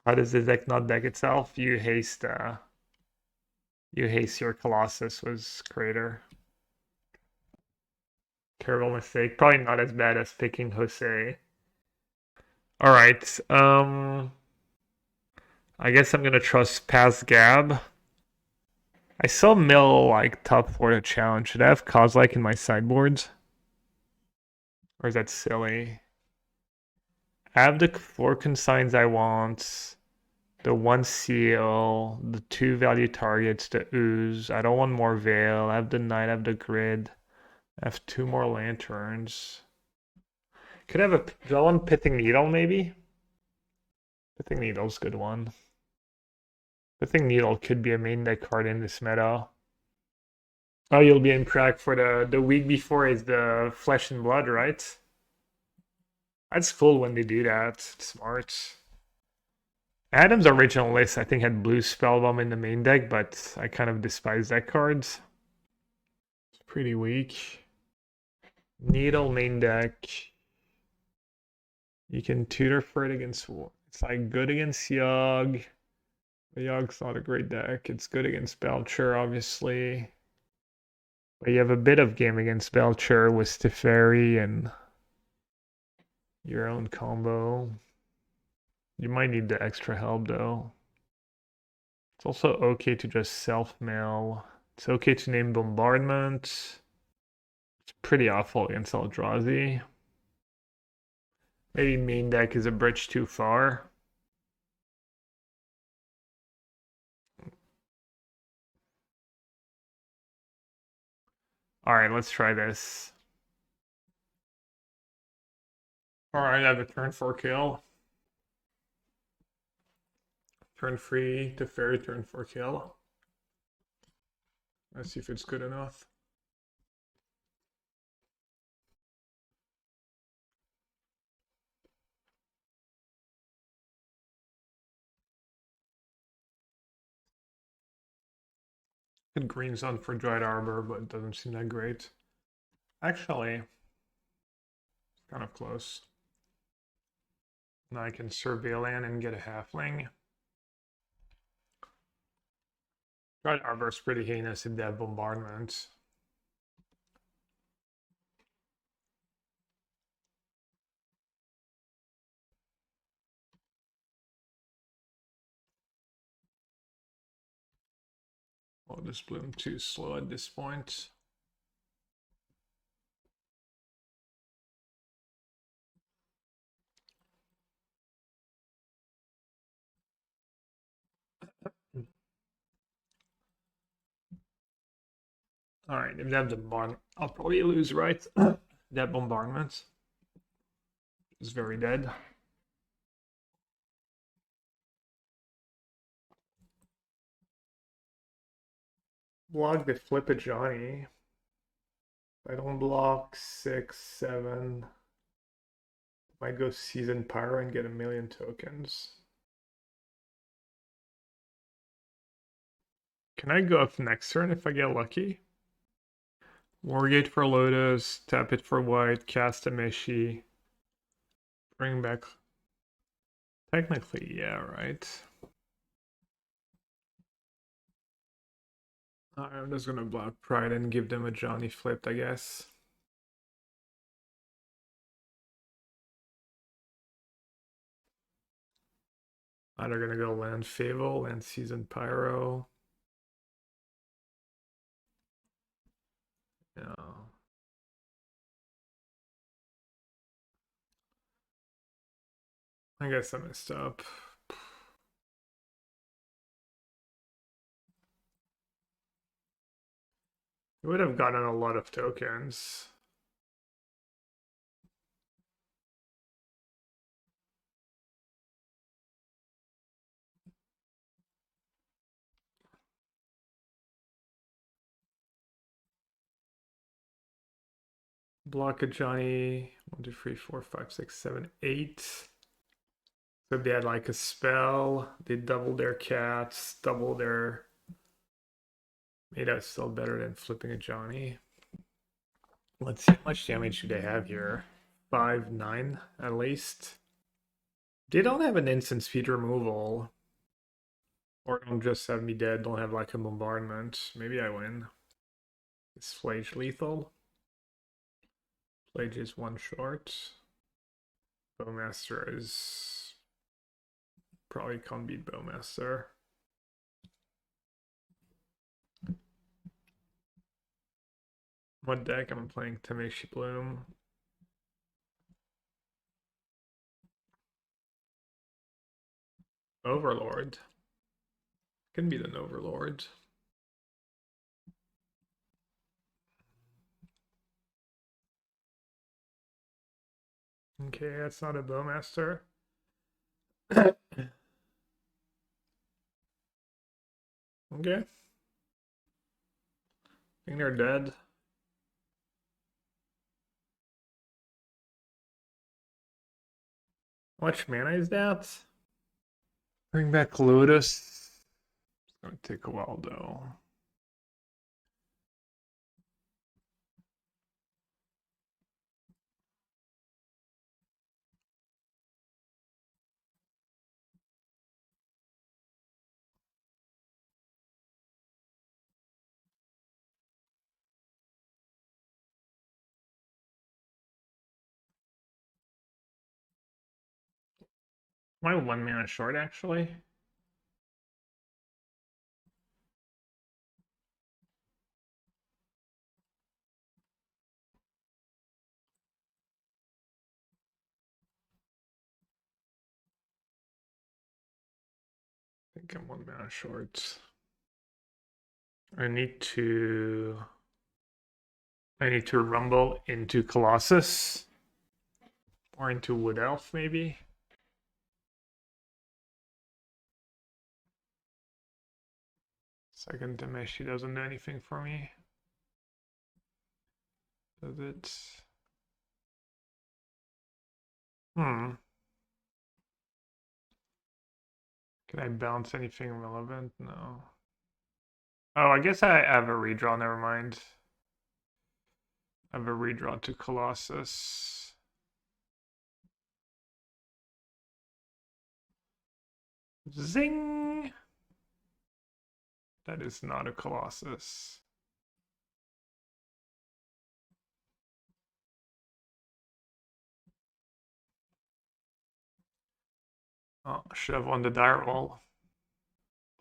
How does the deck not deck itself? You haste your Colossus was Crater. Terrible mistake. Probably not as bad as picking Jose. Alright. I guess I'm gonna trust past Gab. I saw Mill like top 4 to challenge. Should I have Kozilek in my sideboards? Or is that silly? I have the 4 consigns I want. The 1 seal, the 2 value targets, the ooze. I don't want more veil. I have the knight, I have the grid. I have 2 more lanterns. Could have a. Do I want Pithing Needle maybe? Pithing Needle's a good one. Pithing Needle could be a main deck card in this meta. Oh, you'll be in crack for the week before is the Flesh and Blood, right? That's cool when they do that. It's smart. Adam's original list, I think, had blue Spellbomb in the main deck, but I kind of despise that card. It's pretty weak. Needle main deck. You can tutor for it against. It's like good against Yogg. The Yogg's not a great deck. It's good against Belcher, obviously. But you have a bit of game against Belcher with Teferi and your own combo. You might need the extra help though. It's also okay to just self-mail. It's okay to name Bombardment. It's pretty awful against Eldrazi. Maybe main deck is a bridge too far. Alright, let's try this. Alright, I have a turn 4 kill. Turn 3 to fairy, turn 4 kill. Let's see if it's good enough. Good green zone for Dryad Arbor, but it doesn't seem that great. Actually, kind of close. Now I can surveil land and get a halfling. Dryad Arbor is pretty heinous if they have bombardment. Lotus Bloom too slow at this point. Alright, if they have the bombardment, I'll probably lose, right? That bombardment is very dead. Block the flip a Johnny. I don't block 6, 7. Might go Season Pyro and get a million tokens. Can I go up next turn if I get lucky? Wargate for Lotus, tap it for white, cast Tameshi. Bring back. Technically, yeah, right. I'm just gonna block Pride and give them a Johnny flipped, I guess. Either gonna go land Fable, land Season Pyro. Yeah. I guess I messed up. I would have gotten a lot of tokens. Block a Johnny. 1, 2, 3, 4, 5, 6, 7, 8. So if they had like a spell, they double their cats, double their. Maybe that's still better than flipping a Johnny. Let's see how much damage do they have here. 5, 9 at least. They don't have an instant speed removal. Or don't just have me dead, don't have like a bombardment. Maybe I win. Is Flage lethal? Flage is one short. Bowmaster is... Probably can't beat Bowmaster. What deck? I'm playing Tameshi Bloom. Overlord. Can beat an Overlord. Okay, that's not a Bowmaster. Okay. I think they're dead. How much mana is that? Bring back Lotus. It's gonna take a while though. Am I 1 mana short actually? I think I'm 1 mana short. I need to rumble into Colossus. Or into Wood Elf, maybe. Second Tameshi doesn't do anything for me. Does it? Can I bounce anything relevant? No. Oh, I guess I have a redraw, never mind. I have a redraw to Colossus. Zing! That is not a Colossus. Oh, should have won the die roll.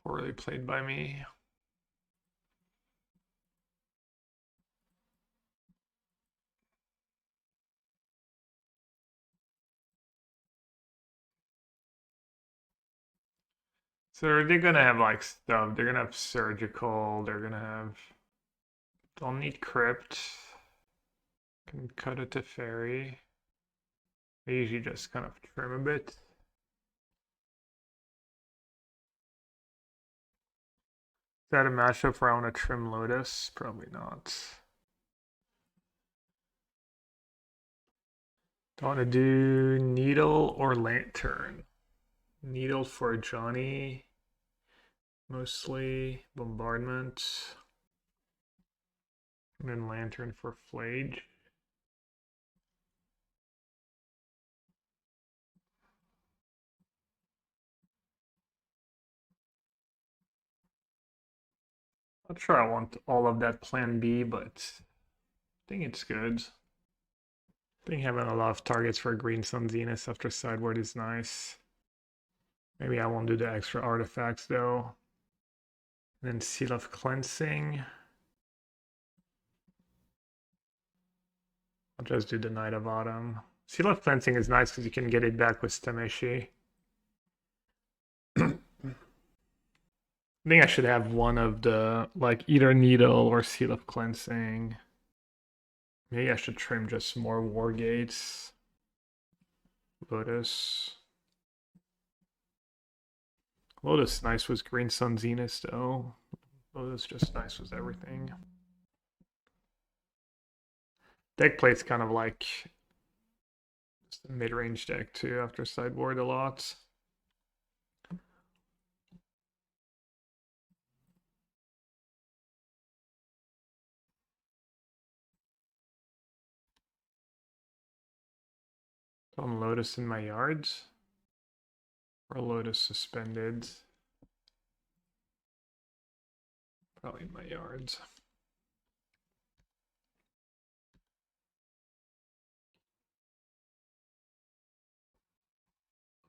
Poorly played by me. So they're gonna have like stuff. They're gonna have surgical. They're gonna have. Don't need crypt. Can cut it to fairy. I usually just kind of trim a bit. Is that a matchup where I want to trim Lotus? Probably not. Do I want to do Needle or Lantern? Needle for Johnny. Mostly Bombardment. And then Lantern for Flage. Not sure I want all of that plan B, but I think it's good. I think having a lot of targets for Green Sun Zenith after sideboard is nice. Maybe I won't do the extra artifacts though. And then Seal of Cleansing. I'll just do the Night of Autumn. Seal of Cleansing is nice because you can get it back with Tameshi. I think I should have one of the, like, either Needle or Seal of Cleansing. Maybe I should trim just more Wargates. Lotus. Lotus nice with Green Sun Zenith though. Lotus just nice with everything. Deck play's kind of like just a mid-range deck too after sideboard a lot. On Lotus in my yards. Or Lotus Suspended. Probably in my yards.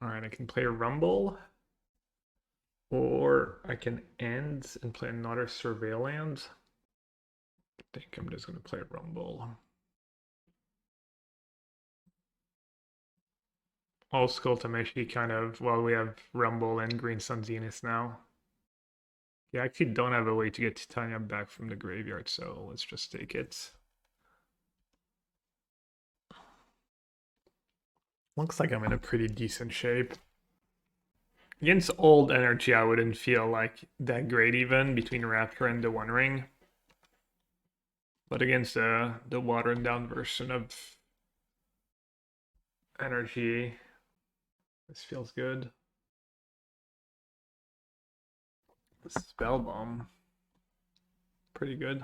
Alright, I can play Rumble. Or I can end and play another Surveillance. I think I'm just going to play Rumble. Old school Tameshi kind of, well, we have Rumble and Green Sun Zenith now. Yeah, I actually don't have a way to get Titania back from the graveyard, so let's just take it. Looks like I'm in a pretty decent shape. Against old energy, I wouldn't feel like that great even between Raptor and the One Ring. But against the watered down version of energy, this feels good. Spell Bomb. Pretty good.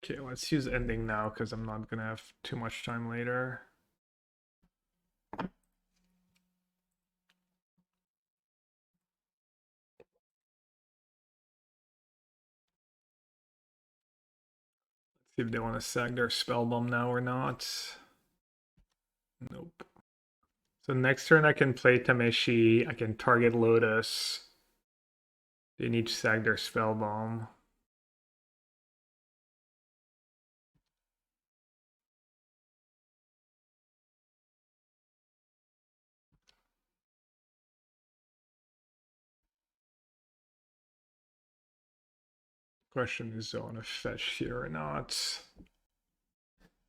Okay, let's use ending now because I'm not gonna have too much time later. See if they want to sag their spell bomb now or not. Nope. So next turn I can play Tameshi, I can target Lotus. They need to sag their spell bomb. Question is, do I want to fetch here or not?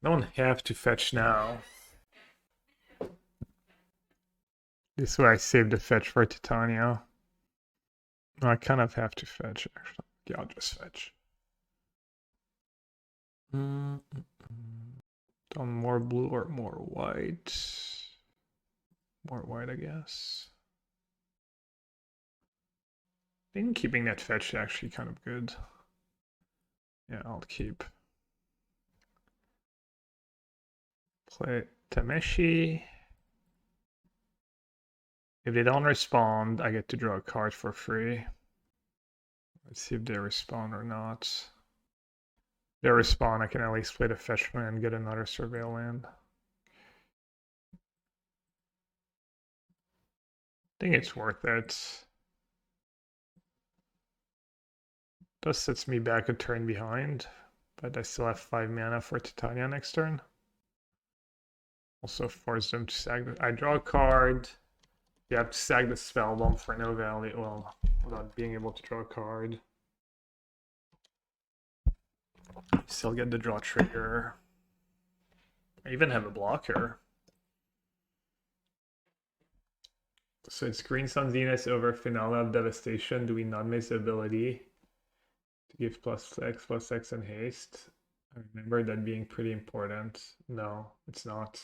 I don't have to fetch now. This way I save the fetch for Titania. No, I kind of have to fetch, actually. Yeah, I'll just fetch. Done more blue or more white? More white, I guess. I think keeping that fetch is actually kind of good. Yeah, I'll keep. Play Tameshi. If they don't respond, I get to draw a card for free. Let's see if they respond or not. If they respond, I can at least play the fetch land and get another Surveil land. I think it's worth it. Does sets me back a turn behind, but I still have 5 mana for Titania next turn. Also force them to sag. I draw a card. You have to sag the spell bomb for no value. Well, without being able to draw a card. Still get the draw trigger. I even have a blocker. So it's Green Sun Zenith over Finale of Devastation. Do we not miss the ability to give +X and haste? I remember that being pretty important. No, it's not.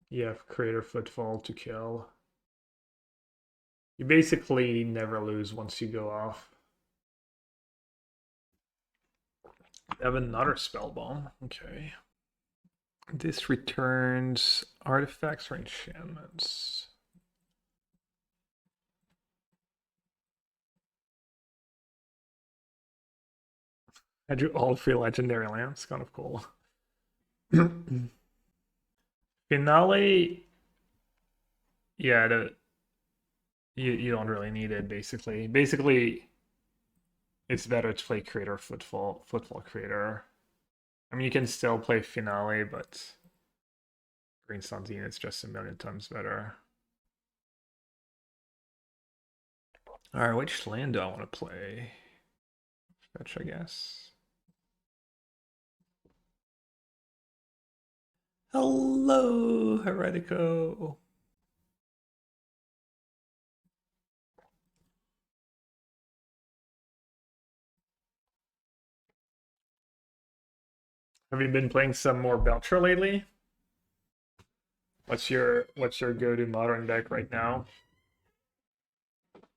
You have Crater Footfall to kill. You basically never lose once you go off. I have another spell bomb. Okay. This returns artifacts or enchantments. I drew all 3 legendary lands. Kind of cool. Finale. Yeah, you don't really need it. Basically, it's better to play Crater Footfall Crater. I mean, you can still play Finale, but Green Sun Zenith is just a million times better. Alright, which land do I want to play? Fetch, I guess. Hello, Heretico. Have you been playing some more Belcher lately? What's your go-to modern deck right now?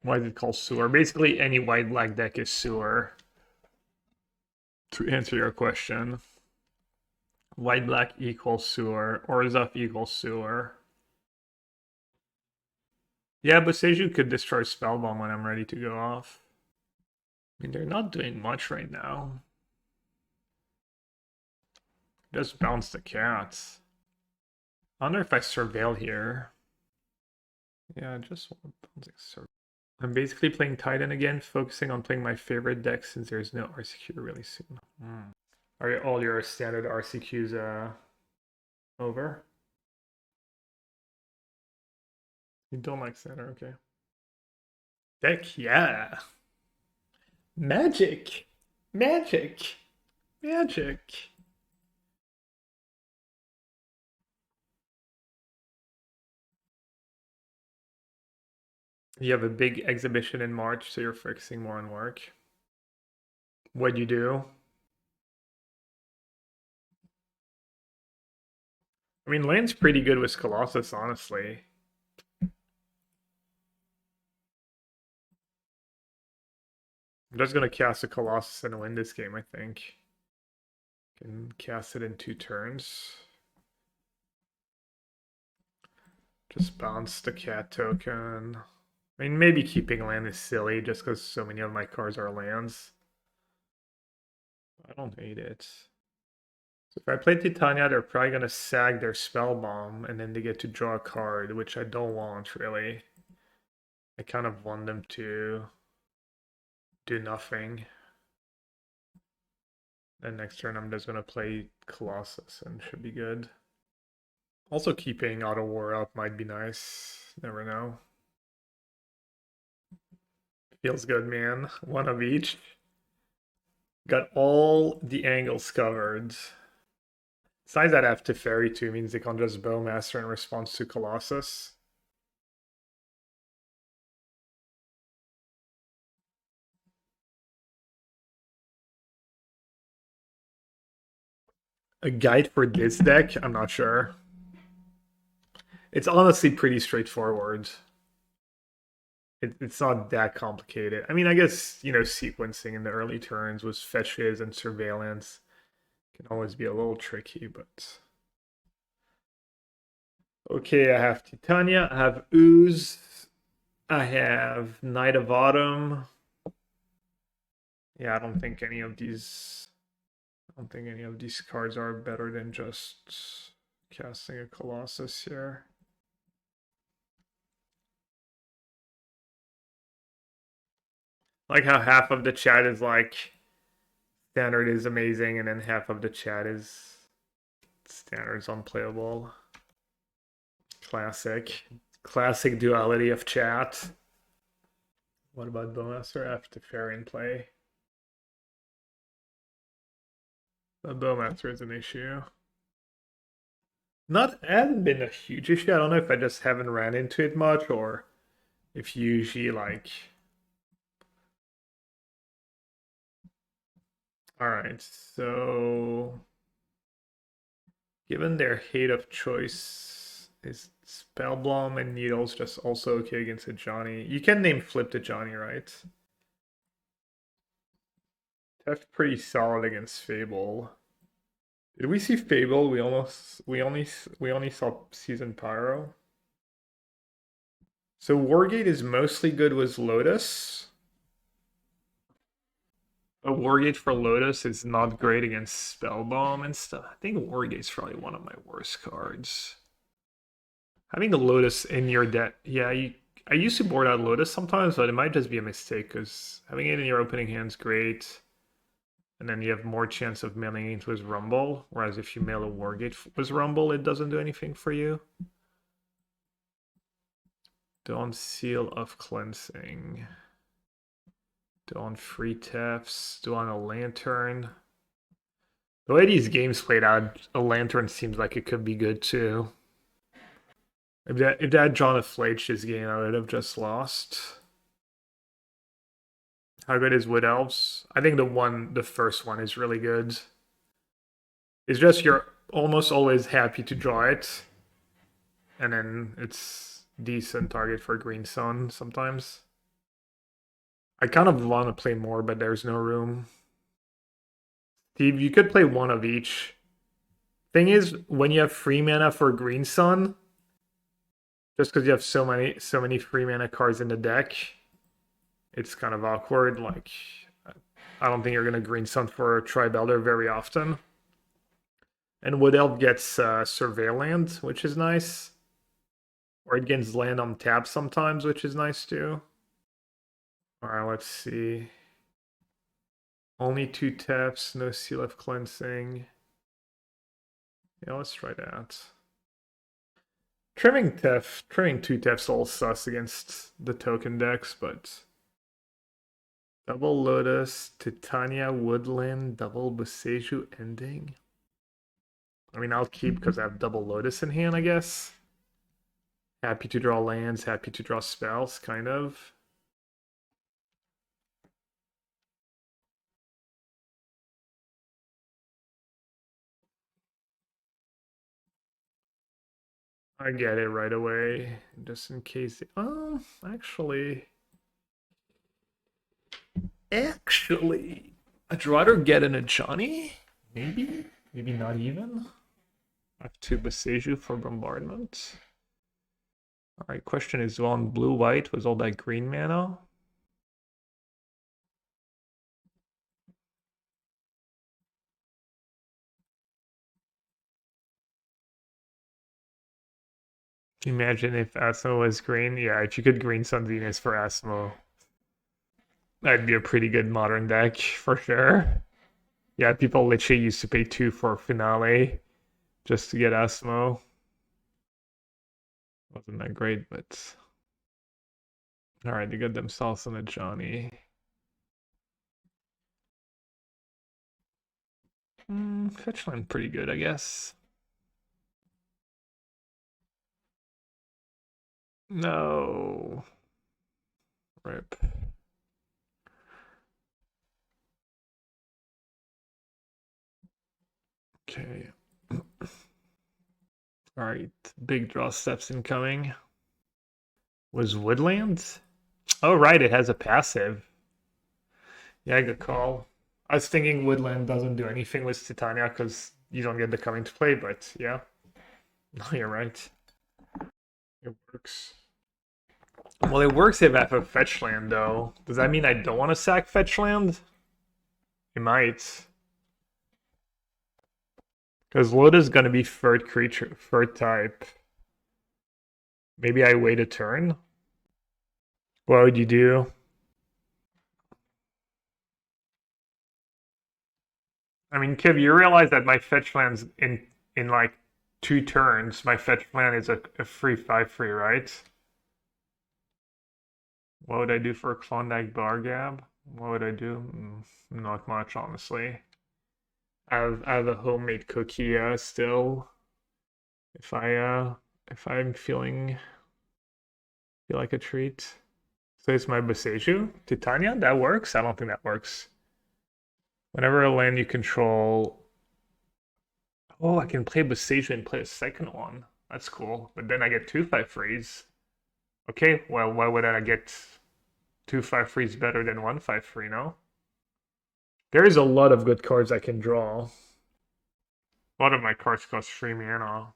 Why is it called Sewer? Basically, any white-black deck is Sewer. To answer your question, white-black equals sewer, Orzhov equals sewer. Yeah, Boseiju could destroy Spellbomb when I'm ready to go off. I mean, they're not doing much right now. Just bounce the cats. I wonder if I surveil here. Yeah, I just want to bounce surveil. I'm basically playing Titan again, focusing on playing my favorite deck since there's no RCQ really soon. Are all your standard RCQs over? You don't like standard, okay. Heck yeah. Magic. Magic. Magic. You have a big exhibition in March, so you're focusing more on work. What'd you do? I mean, lane's pretty good with Colossus, honestly. I'm just gonna cast a Colossus and win this game, I think. Can cast it in 2 turns. Just bounce the cat token. I mean, maybe keeping land is silly just because so many of my cards are lands. I don't hate it. So if I play Titania, they're probably going to sag their Spellbomb, and then they get to draw a card, which I don't want, really. I kind of want them to do nothing. And next turn I'm just going to play Colossus, and should be good. Also keeping Otawara up might be nice. Never know. Feels good, man. One of each. Got all the angles covered. Besides that, I have Teferi too, means they can't just Bowmaster in response to Colossus. A guide for this deck? I'm not sure. It's honestly pretty straightforward. It's not that complicated. I mean, I guess, you know, sequencing in the early turns with fetches and surveillance can always be a little tricky, but... Okay, I have Titania, I have Ooze, I have Knight of Autumn. Yeah, I don't think any of these cards are better than just casting a Colossus here. Like how half of the chat is like standard is amazing, and then half of the chat is standard's unplayable. Classic duality of chat. What about Bowmaster after Fairy in play? But Bowmaster is an issue. Hasn't been a huge issue. I don't know if I just haven't ran into it much, or if usually like. Alright, so given their hate of choice, is Spellbomb and Needles just also okay against a Johnny? You can name Flip to Johnny, right? That's pretty solid against Fable. Did we see Fable? We only saw Season Pyro. So Wargate is mostly good with Lotus. A Wargate for Lotus is not great against Spellbomb and stuff. I think Wargate's probably one of my worst cards. Having the Lotus in your deck, yeah, I used to board out Lotus sometimes, but it might just be a mistake because having it in your opening hand's great. And then you have more chance of mailing it with Rumble, whereas if you mail a Wargate with Rumble, it doesn't do anything for you. Dawn Seal of Cleansing. Dawn Free Taps. Dawn a Lantern. The way these games played out, a Lantern seems like it could be good too. If that had drawn a Flage this game, I would have just lost. How good is Wood Elves? I think the first one is really good. It's just you're almost always happy to draw it. And then it's decent target for Green Sun sometimes. I kind of want to play more, but there's no room. Steve, you could play one of each. Thing is, when you have free mana for Green Sun, just because you have so many free mana cards in the deck, it's kind of awkward. Like, I don't think you're gonna Green Sun for Tribe Elder very often. And Wood Elf gets Surveillant, which is nice. Or it gets land on tap sometimes, which is nice too. Alright, let's see. Only 2 taps, no Seal of Cleansing. Yeah, let's try that. Trimming 2 taps all sus against the token decks, but double Lotus, Titania, Woodland, double Boseiju Ending. I mean, I'll keep because I have double Lotus in hand, I guess. Happy to draw lands, happy to draw spells, kind of. I get it right away, just in case. Actually, I'd rather get an Ajani. Maybe not even. I have 2 Boseiju for bombardment. Alright, question is on blue-white was all that green mana? Imagine if Asmo was green. Yeah, if you could green Sun Venus for Asmo, that'd be a pretty good modern deck for sure. Yeah, people literally used to pay 2 for Finale just to get Asmo. Wasn't that great, but alright, they got themselves on a Johnny. Fetchland pretty good, I guess. No. Rip. Okay. Alright, big draw steps incoming. Was Woodland? Oh, right, it has a passive. Yeah, good call. I was thinking Woodland doesn't do anything with Titania because you don't get the coming to play, but yeah. No, you're right. It works. Well, it works if I have a fetch land, though. Does that mean I don't want to sack fetch land? It might. Because Loda's gonna be third creature, third type. Maybe I wait a turn? What would you do? I mean, Kiv, you realize that my fetch land's in like 2 turns. My fetch land is a free 5/3, right? What would I do for a Klondike Bar Gab? What would I do? Not much, honestly. I have a homemade cookie still. If I'm feel like a treat. So it's my Boseiju. Titania? That works? I don't think that works. Whenever a land you control. Oh, I can play Boseiju and play a second one. That's cool. But then I get 2/5/3s. Okay, well, why would I get 2/5/3s better than 1/5/3, no? There is a lot of good cards I can draw. A lot of my cards cost 3 mana.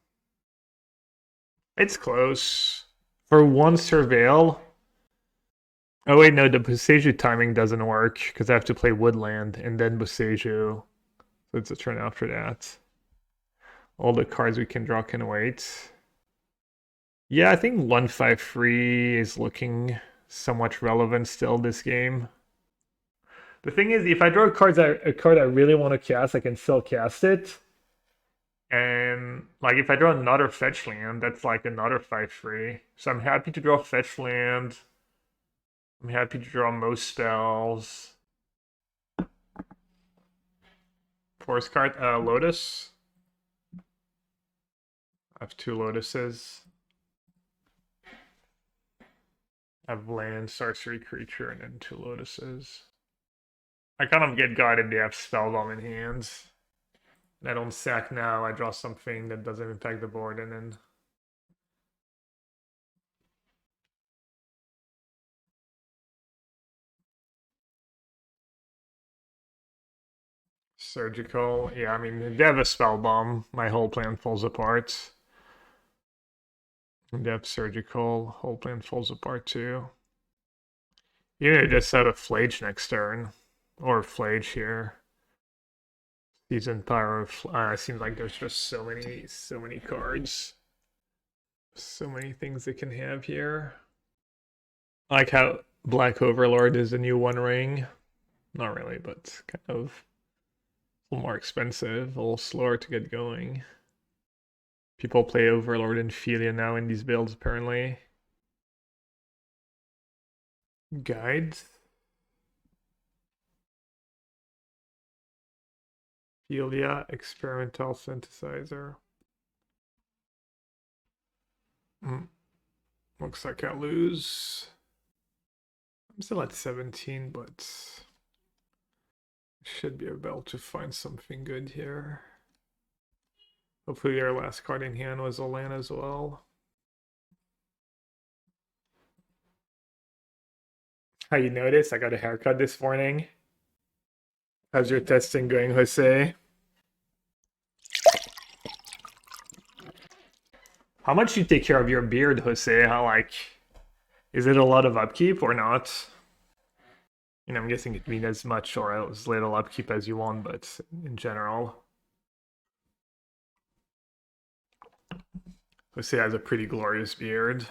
It's close. For 1 Surveil. Oh wait, no, the Boseiju timing doesn't work because I have to play Woodland and then Boseiju. So it's a turn after that. All the cards we can draw can wait. Yeah, I think 1/5/3 is looking somewhat relevant still this game. The thing is, if I draw a card I really want to cast, I can still cast it. And like if I draw another fetch land, that's like another 5/3. So I'm happy to draw fetch land. I'm happy to draw most spells. Forest card, Lotus. I have 2 Lotuses. I have land, sorcery, creature, and then 2 Lotuses. I kind of get guided. They have Spellbomb in hands. I don't sack now. I draw something that doesn't impact the board, and then Surgical. Yeah, I mean, if they have a spell bomb, my whole plan falls apart. If they have surgical, whole plan falls apart too. You just have a Flage next turn. Or Flage here. Season Power. Seems like there's just so many cards. So many things they can have here. I like how Black Overlord is a new One Ring. Not really, but kind of a little more expensive, a little slower to get going. People play Overlord and Philia now in these builds, apparently. Guides. Philia, Experimental Synthesizer. Looks like I lose. I'm still at 17, but should be able to find something good here. Hopefully their last card in hand was a land as well. How you notice? I got a haircut this morning. How's your testing going, Jose? How much do you take care of your beard, Jose? How, like, is it a lot of upkeep or not? You know, I'm guessing it means as much or as little upkeep as you want, but in general. Jose has a pretty glorious beard.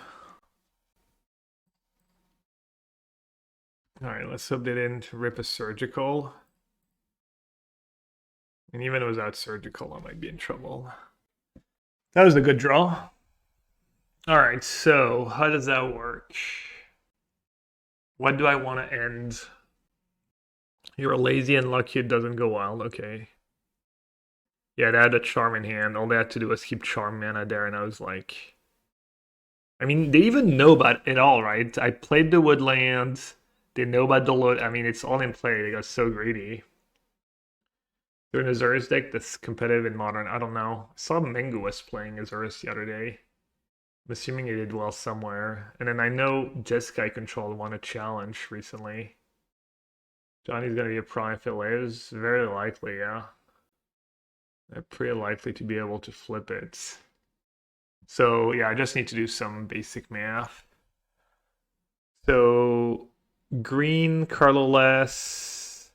Alright, let's hope they didn't rip a surgical. And even without surgical, I might be in trouble. That was a good draw. Alright, so how does that work? What do I want to end? You're lazy and lucky it doesn't go wild. Okay. Yeah, they had a charm in hand. All they had to do was keep charm mana there, and I was like... I mean, they even know about it all, right? I played the woodland. They know about the load. I mean, it's all in play. They got so greedy. They're in Azura's deck that's competitive in Modern. I don't know. I saw Mengu was playing Azura's the other day. I'm assuming he did well somewhere. And then I know Jeskai Control won a challenge recently. Johnny's gonna be a prime if it lives. Very likely, yeah. They're pretty likely to be able to flip it. So yeah, I just need to do some basic math. So green, colorless.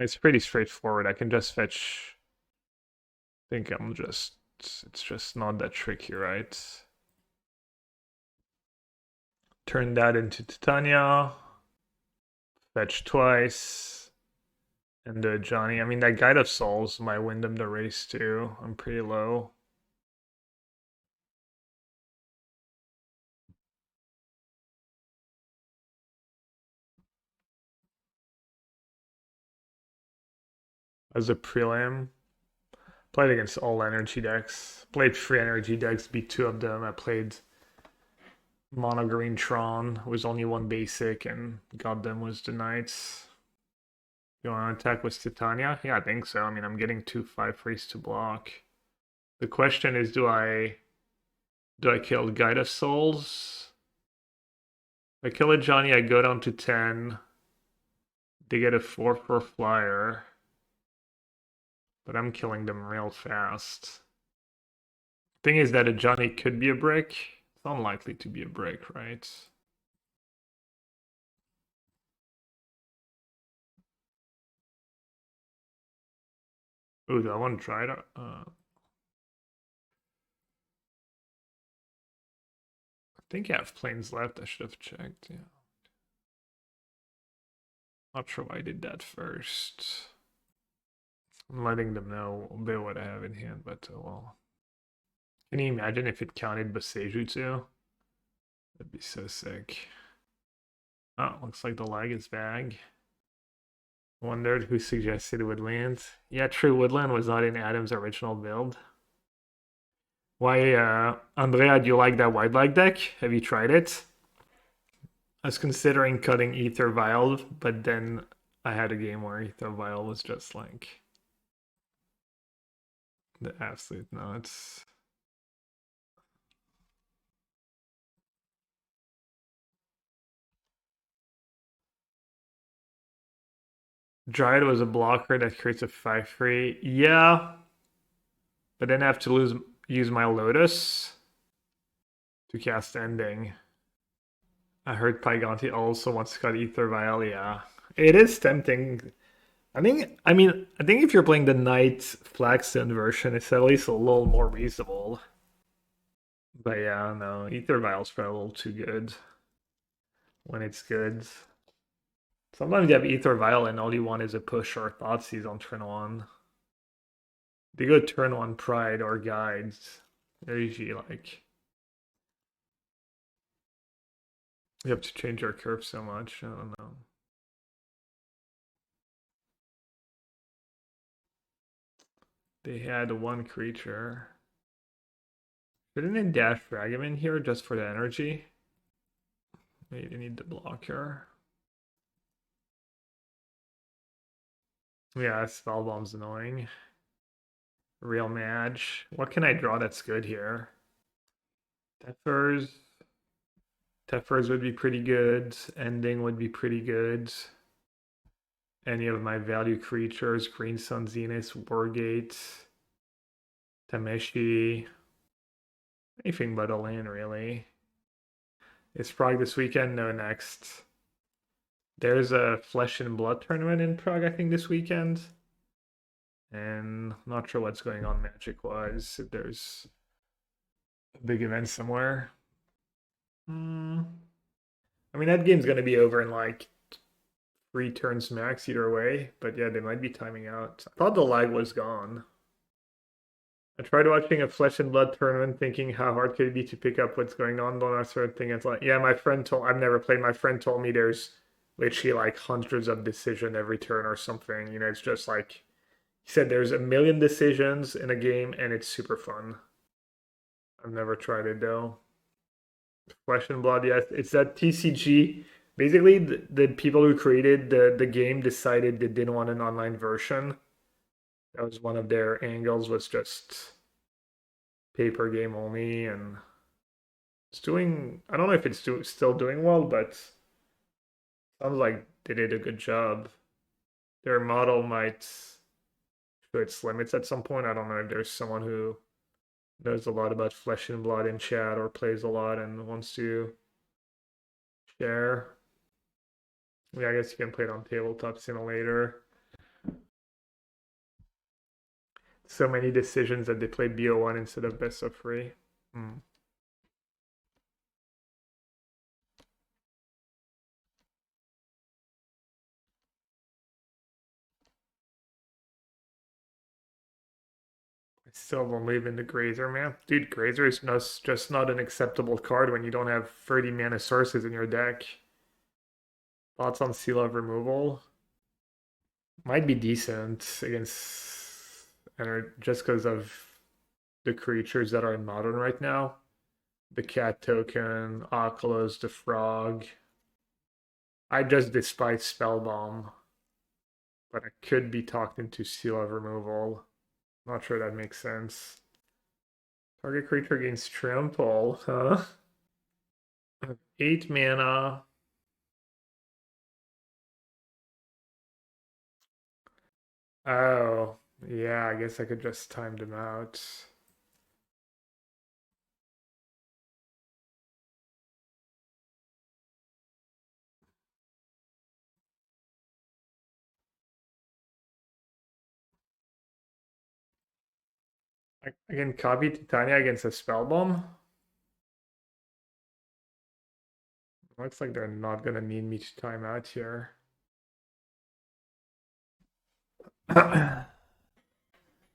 It's pretty straightforward. I can just fetch. I think it's just not that tricky, right? Turn that into Titania. Fetch twice. And Johnny. I mean, that Guide of Souls might win them the race too. I'm pretty low. As a prelim, played against all energy decks. Played free energy decks, beat two of them. I played Mono Green Tron, was only one basic, and got them was the Knights. You want to attack with Titania? Yeah, I think so. I mean, I'm getting 2/5 to block. The question is, do I kill Guide of Souls? If I kill a Johnny, I go down to 10. They get a 4/4 flyer. But I'm killing them real fast. Thing is that a Johnny could be a brick. It's unlikely to be a brick, right? Ooh, do I want to try it? I think I have planes left. I should have checked. Yeah. Not sure why I did that first. I'm letting them know a bit what I have in hand, but well. Can you imagine if it counted Boseiju too? That'd be so sick. Oh, looks like the lag is back. Wondered who suggested Woodland. Yeah, true. Woodland was not in Adam's original build. Why, Andrea, do you like that white lag deck? Have you tried it? I was considering cutting Ether Vial, but then I had a game where Ether Vial was just like the absolute nuts. Dryad was a blocker that creates a 5/3. Yeah, but then I have to use my Lotus to cast Ending. I heard Pyganti also wants to cut Ether Vial. Yeah, it is tempting. I think if you're playing the Knight Flagstone version, it's at least a little more reasonable. But yeah, no, Ether Vial's probably a little too good when it's good. Sometimes you have Ether Vial and all you want is a push or Thoughtseize on turn 1. They go turn 1 Pride or Guides. They're usually like... You have to change your curve so much, I don't know. They had one creature. Shouldn't they dash Ragavan here just for the energy? Maybe they need the blocker. Yeah, Spellbomb's annoying. Real match. What can I draw that's good here? Tethers. Tethers would be pretty good. Ending would be pretty good. Any of my value creatures. Green Sun, Zenith, Wargate. Tameshi. Anything but a land, really. Is Prague this weekend? No, next. There's a Flesh and Blood tournament in Prague, I think, this weekend. And not sure what's going on Magic-wise. If there's a big event somewhere. I mean, that game's going to be over in like 3 turns max either way. But yeah, they might be timing out. I thought the lag was gone. I tried watching a Flesh and Blood tournament thinking how hard could it be to pick up what's going on. Then I started thinking, it's like, yeah, my friend told, I've never played, my friend told me there's literally like hundreds of decisions every turn or something. You know, it's just like, he said there's a million decisions in a game and it's super fun. I've never tried it though. Flesh and Blood, yes. It's that TCG. Basically, the people who created the game decided they didn't want an online version. That was one of their angles, was just paper game only, and it's doing, I don't know if it's still doing well, but sounds like they did a good job. Their model might show its limits at some point. I don't know if there's someone who knows a lot about Flesh and Blood in chat or plays a lot and wants to share. Yeah, I guess you can play it on Tabletop Simulator. So many decisions that they play BO1 instead of best of 3. I still don't believe in the Grazer, man. Dude, Grazer is just not an acceptable card when you don't have 30 mana sources in your deck. Thoughts on Seal of Removal? Might be decent against, and just because of the creatures that are in Modern right now. The cat token, Oculus, the frog. I just despise Spellbomb, but I could be talked into Seal of Removal. Not sure that makes sense. Target creature gains trample, huh? 8 mana. Oh, yeah, I guess I could just time them out. I can copy Titania against a Spellbomb. Looks like they're not gonna need me to time out here.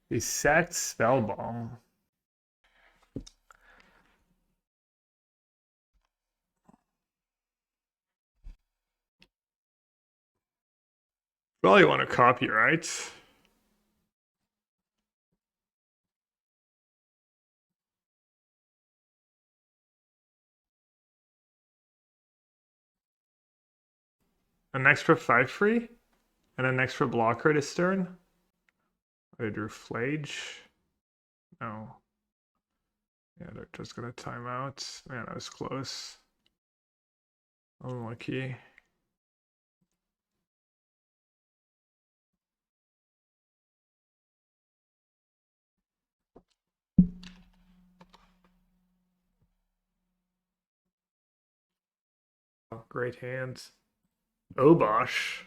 He sacked Spellbomb. Well, you want to copy, right? An extra 5 free? And an extra blocker this turn? I drew Flage. No. Yeah, they're just gonna time out. Man, that was close. Unlucky. great hands. Obosh.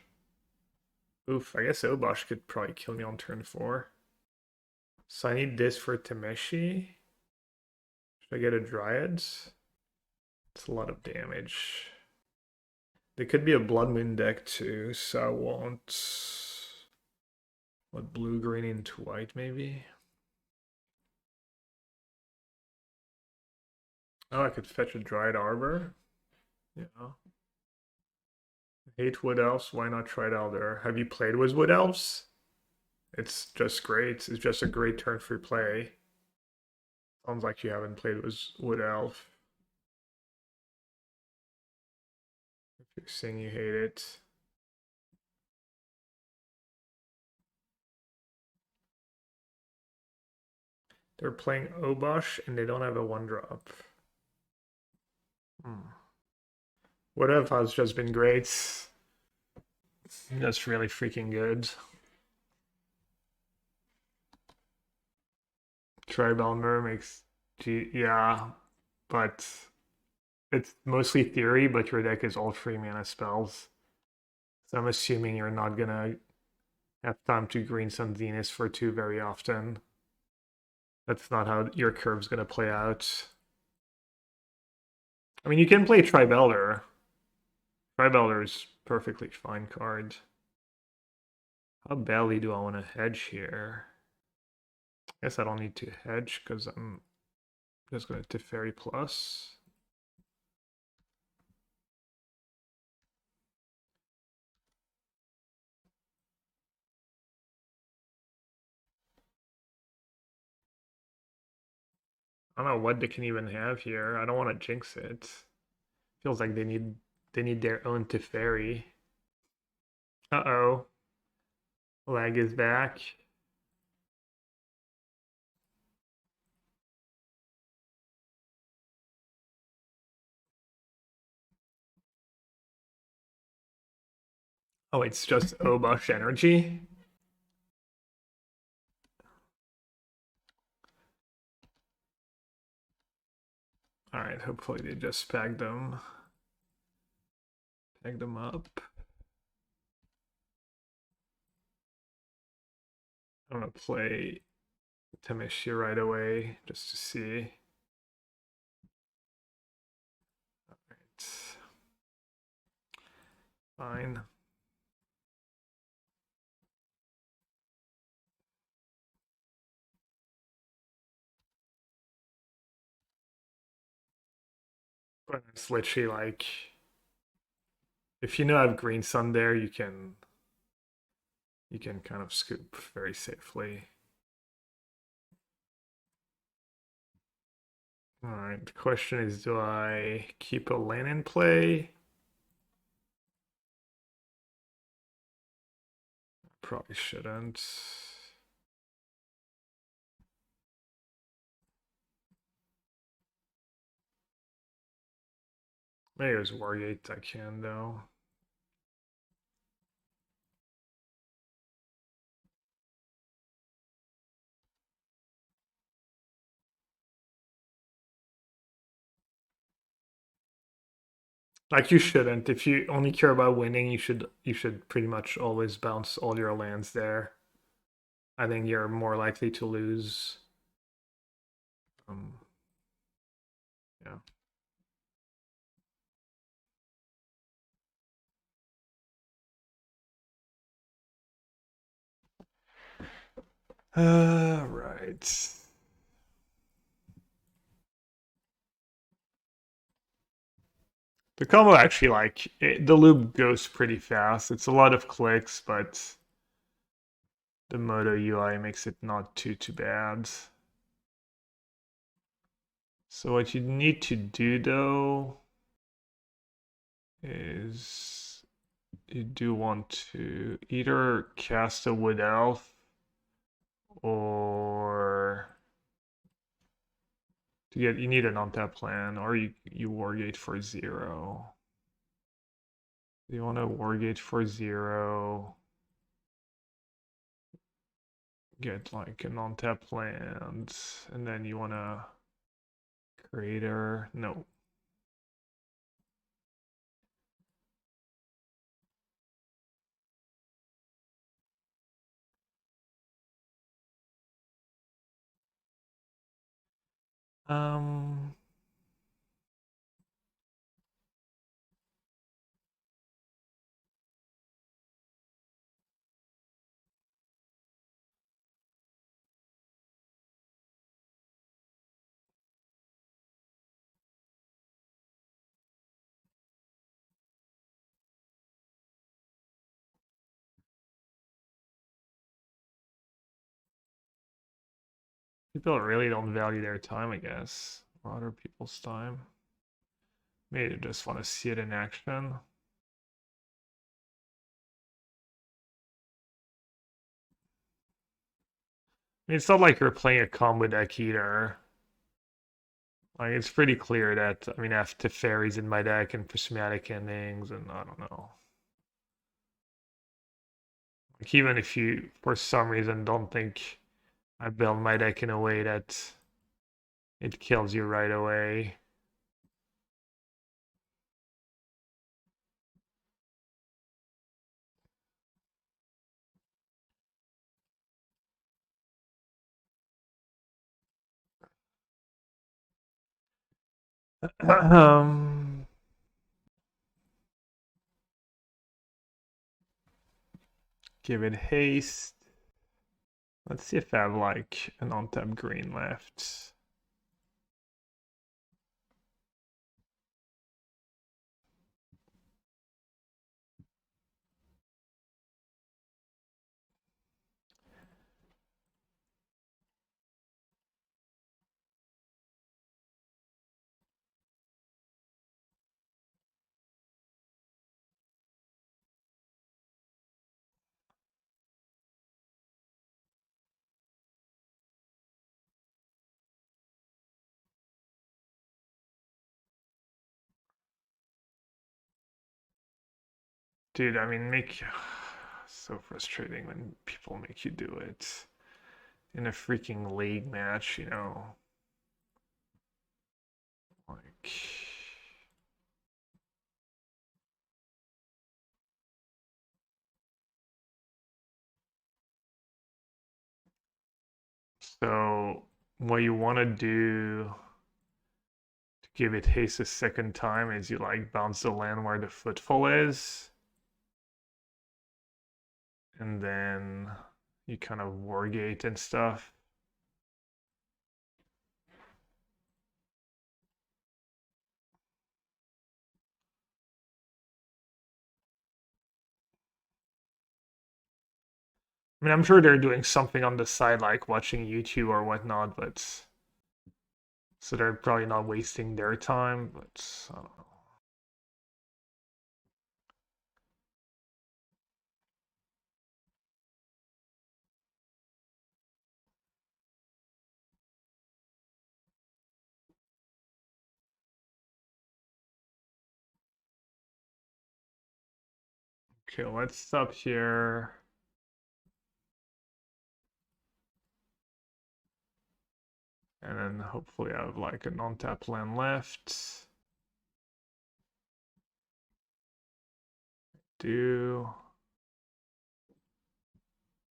Oof, I guess Obosh could probably kill me on turn 4. So I need this for Tameshi. Should I get a Dryad? It's a lot of damage. There could be a Blood Moon deck too, so I want... What, blue, green, into white maybe? Oh, I could fetch a Dryad Arbor. Yeah. Hate Wood Elves, why not try it out there? Have you played with Wood Elves? It's just great. It's just a great turn for play. Sounds like you haven't played with Wood Elf. If you're saying you hate it. They're playing Obosh and they don't have a 1-drop. Wood Elf has just been great. That's really freaking good. Tribelmer makes yeah, but it's mostly theory, but your deck is all 3 mana spells. So I'm assuming you're not gonna have time to green some Zenith for 2 very often. That's not how your curve's gonna play out. I mean, you can play Tribelder. Tribelder's perfectly fine card. How badly do I want to hedge here? I guess I don't need to hedge because I'm just going to Teferi plus. I don't know what they can even have here. I don't want to jinx it. Feels like they need their own Teferi. Uh-oh. Lag is back. Oh, it's just Obosh energy? Alright, hopefully they just packed them. Packed them up. I'm gonna play Tameshi right away just to see. Alright. Fine. But it's literally like, if you know I have Green Sun there, you can kind of scoop very safely. Alright, the question is, do I keep a land in play? Probably shouldn't. Maybe it was Wargate I can though. Like you shouldn't. If you only care about winning, you should pretty much always bounce all your lands there. I think you're more likely to lose. Yeah. Right. The combo actually, like, the loop goes pretty fast. It's a lot of clicks, but the Moto UI makes it not too bad. So what you need to do though is you do want to either cast a Wood Elf or to get, you need an untap plan, or you Wargate for 0. You want to Wargate for 0, get like an untap land, and then you want to Crater, no. Um, People really don't value their time, I guess. A lot of people's time. Maybe they just want to see it in action. I mean, it's not like you're playing a combo deck either. Like, it's pretty clear that, I mean, I have Teferis in my deck and Prismatic Endings, and I don't know. Like, even if you, for some reason, don't think I build my deck in a way that it kills you right away. um, Give it haste. Let's see if I have like an on-tap green left. Dude, I mean, so frustrating when people make you do it in a freaking league match, you know. Like, so what you want to do to give it haste a second time is you like bounce the land where the footfall is, and then you kind of wargate and stuff. I mean, I'm sure they're doing something on the side, like watching YouTube or whatnot, but so they're probably not wasting their time, but I don't know. Okay, let's stop here. And then hopefully I have like a non-tap land left. Do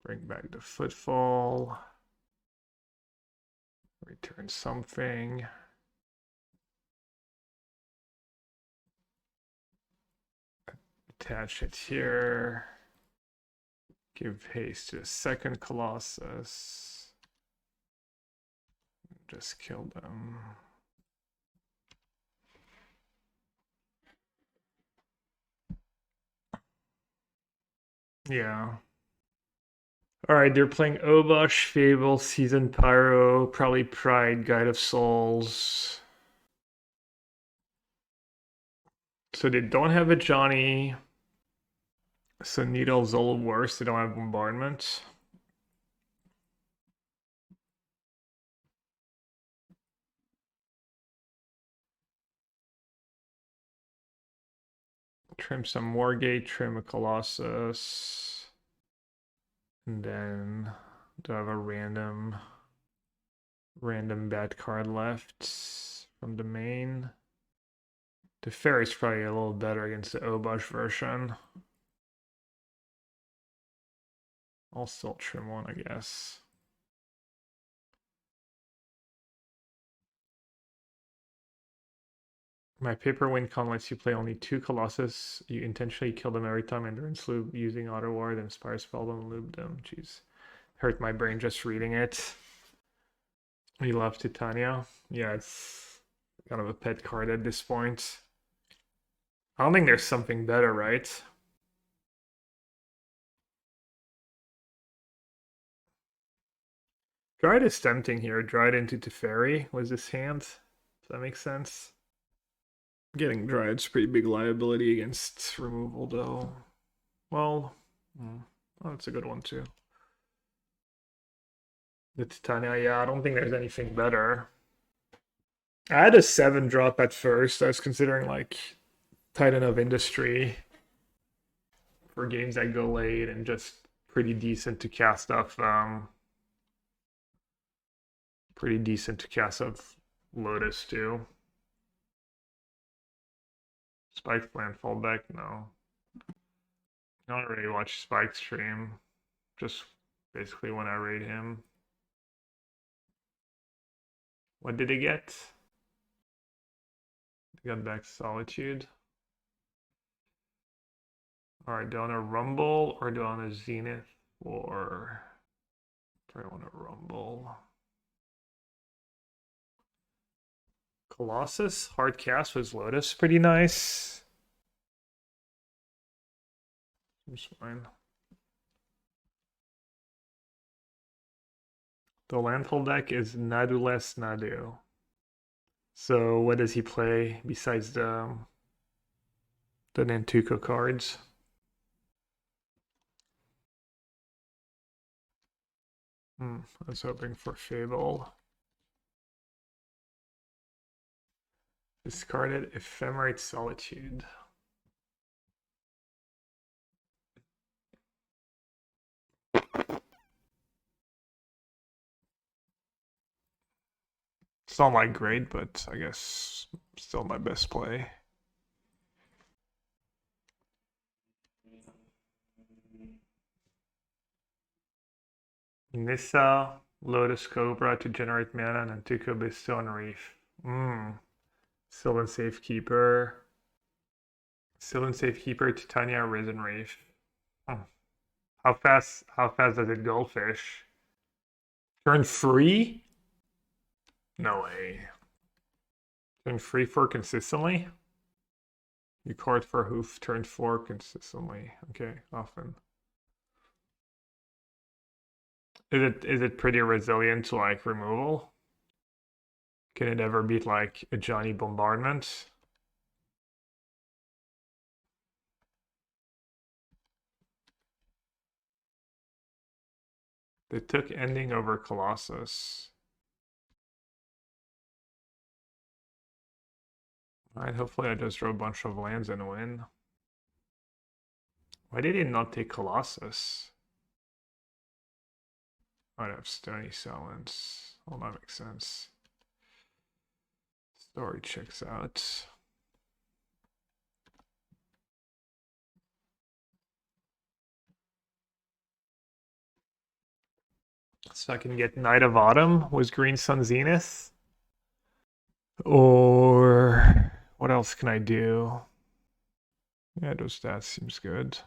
bring back the footfall. Return something. Attach it here. Give haste to a second Colossus. Just kill them. Yeah. Alright, they're playing Obosh, Fable, Season Pyro, probably Pride, Guide of Souls. So they don't have a Johnny. So Needle's a little worse. They don't have Bombardment. Trim some Wargate, trim a Colossus. And then do I have a random bad card left from the main? The Fairy's probably a little better against the Obosh version. I'll still trim one, I guess. My paper win con lets you play only 2 Colossus. You intentionally kill them every time Endurance Loop using Otawara, then Inspire Spell them, loop them. Jeez. Hurt my brain just reading it. We love Titania. Yeah, it's kind of a pet card at this point. I don't think there's something better, right? Dryad is tempting here. Dryad into Teferi was his hand. Does that make sense? Getting Dryad's pretty big liability against removal, though. Well, oh, that's a good one, too. The Titania, yeah, I don't think there's anything better. I had a 7 drop at first. I was considering, like, Titan of Industry for games that go late and just pretty decent to cast off, pretty decent to cast off Lotus, too. Spike's landfall deck? No. I don't really watch Spike's stream. Just basically when I raid him. What did he get? He got back Solitude. Alright, do I want to Rumble or do I want to Zenith? Or do I want to Rumble? Colossus, hard cast was Lotus, pretty nice. Seems fine. The landfall deck is Naduless Nadu. So what does he play besides the Nantuko cards? I was hoping for Fable. Discarded Ephemerate Solitude. It's not like great, but I guess still my best play. Nissa, Lotus Cobra to generate mana, and Nantuko Bestow Reef. Sylvan Safekeeper. Sylvan Safekeeper, Titania, Risen Reef. How fast does it goldfish? Turn free? No way. Turn free for consistently? You card for hoof, turn 4 consistently. Okay, often. Is it pretty resilient to like removal? Can it ever beat like a Johnny Bombardment? They took Ending over Colossus. Alright, hopefully I just draw a bunch of lands and win. Why did it not take Colossus? I'd have Stony Silence. Well, that makes sense. Story checks out. So I can get Knight of Autumn. Was Green Sun Zenith? Or what else can I do? Yeah, just that seems good.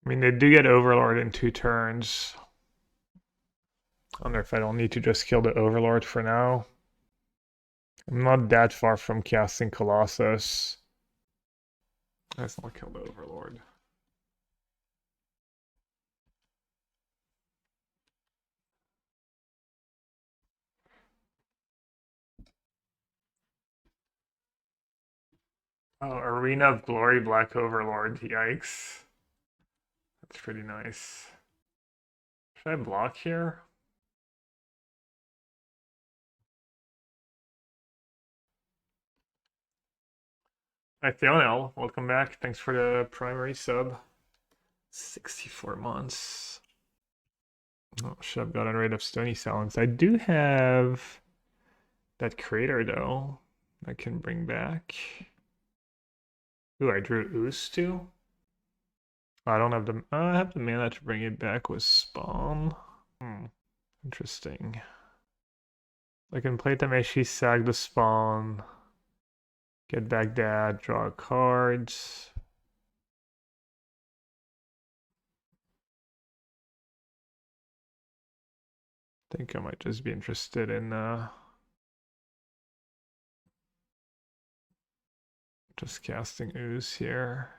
I mean, they do get Overlord in 2 turns. I wonder if I don't need to just kill the Overlord for now. I'm not that far from casting Colossus. Let's not kill the Overlord. Oh, Arena of Glory, Black Overlord. Yikes. That's pretty nice. Should I block here? Hi, Theonel. Welcome back. Thanks for the primary sub. 64 months. Oh, should have gotten rid of Stony Silence. I do have that crater, though, I can bring back. Ooh, I drew Ooze too? I don't have the. I have the mana to bring it back with spawn. Interesting. I can play Tameshi, sag the spawn, get back that, draw cards. I think I might just be interested in just casting Ooze here.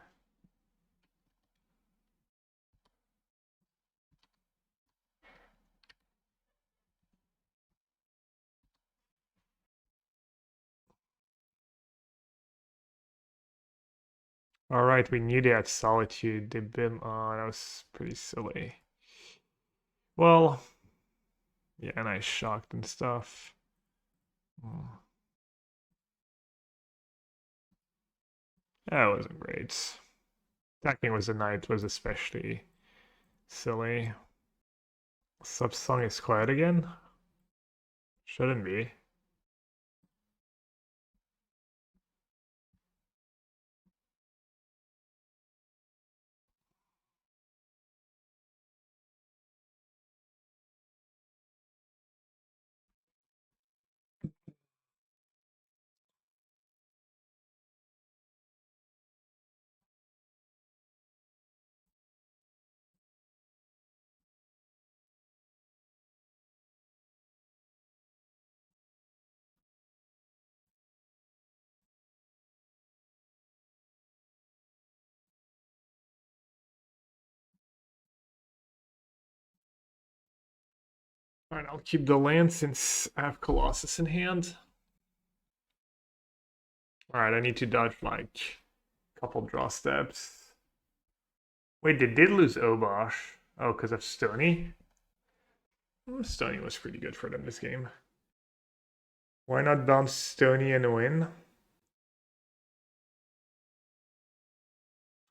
All right, we knew they had Solitude. They bim. Oh, that was pretty silly. Well, yeah, and I shocked and stuff. That wasn't great. Attacking was a knight was especially silly. Subsong is quiet again? Shouldn't be. Alright, I'll keep the land since I have Colossus in hand. Alright, I need to dodge like a couple draw steps. Wait, they did lose Obosh. Oh, because of Stony? Stony was pretty good for them this game. Why not bounce Stony and win?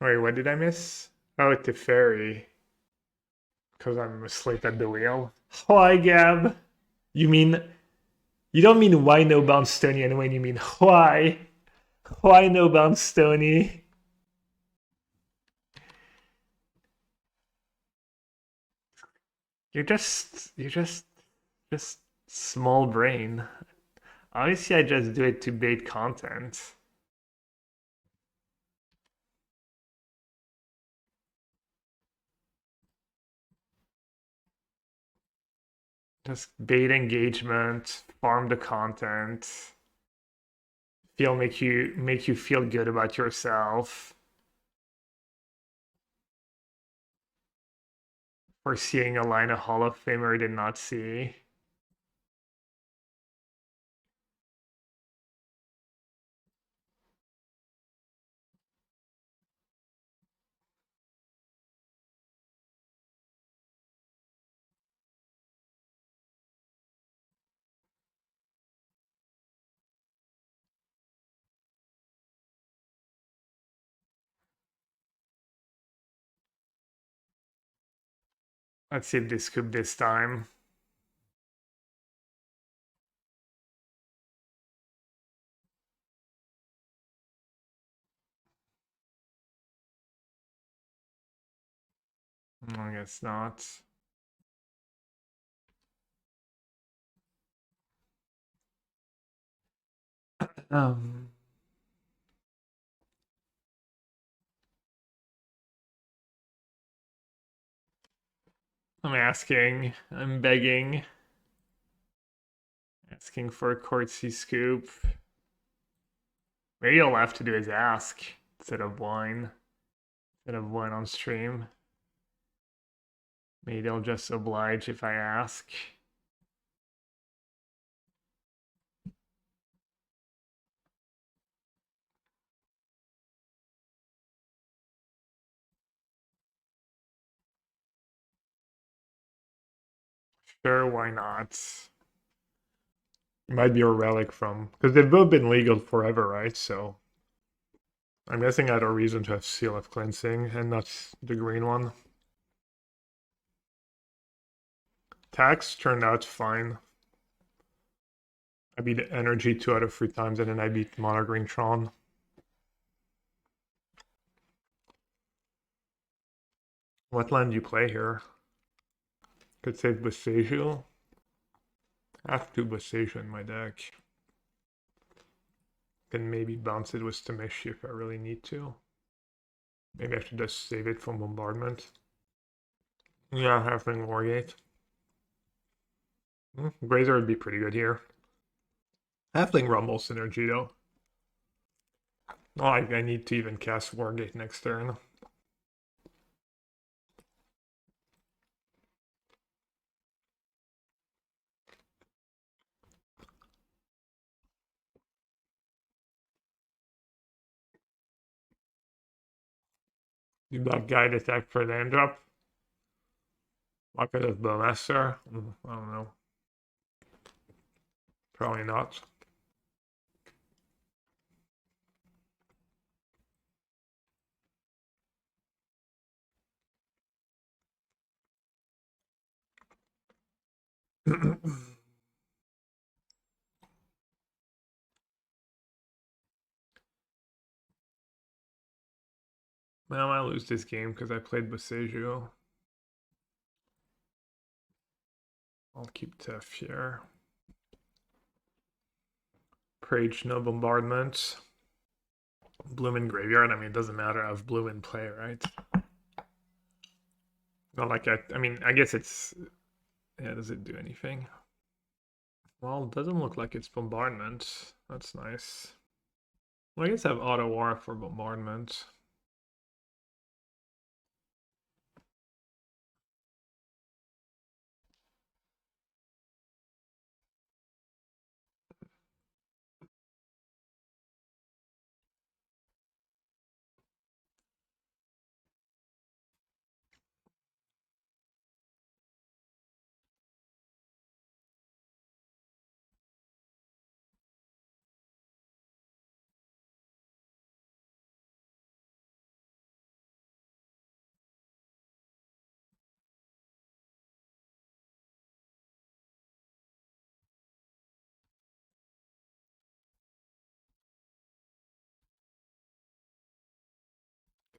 Wait, what did I miss? Oh, Teferi. Because I'm asleep at the wheel. Why, Gab? You mean... You don't mean why no bounce Stony and win, you mean why? Why no bounce Stony? You're just small brain. Obviously, I just do it to bait content. Just bait engagement, farm the content, make you feel good about yourself. For seeing a line of Hall of Famer I did not see. Let's see if they scoop this time. I guess not. Um, I'm asking. I'm begging. Asking for a courtesy scoop. Maybe all I have to do is ask instead of whine. Instead of whine on stream. Maybe they'll just oblige if I ask. Sure, why not? It might be a relic from... Because they've both been legal forever, right? So... I'm guessing I had a reason to have Seal of Cleansing, and not the green one. Tax turned out fine. I beat Energy 2 out of 3 times, and then I beat Mono Green Tron. What land do you play here? Could save Boseiju. I have 2 Boseiju in my deck. Then maybe bounce it with Tameshi if I really need to. Maybe I should just save it from bombardment. Yeah, Halfling Wargate. Grazer would be pretty good here. Halfling Rumble synergy though. Oh, I need to even cast Wargate next turn. Do Black Guide attack for land drop? Pocket of Bowmaster? I don't know. Probably not. Well, I lose this game because I played Boseiju. I'll keep Tef here. Prage, no bombardment. Bloom in graveyard. I mean, it doesn't matter. I have Bloom in play, right? Not like I mean, I guess it's. Yeah, does it do anything? Well, it doesn't look like it's bombardment. That's nice. Well, I guess I have Otawara for bombardment.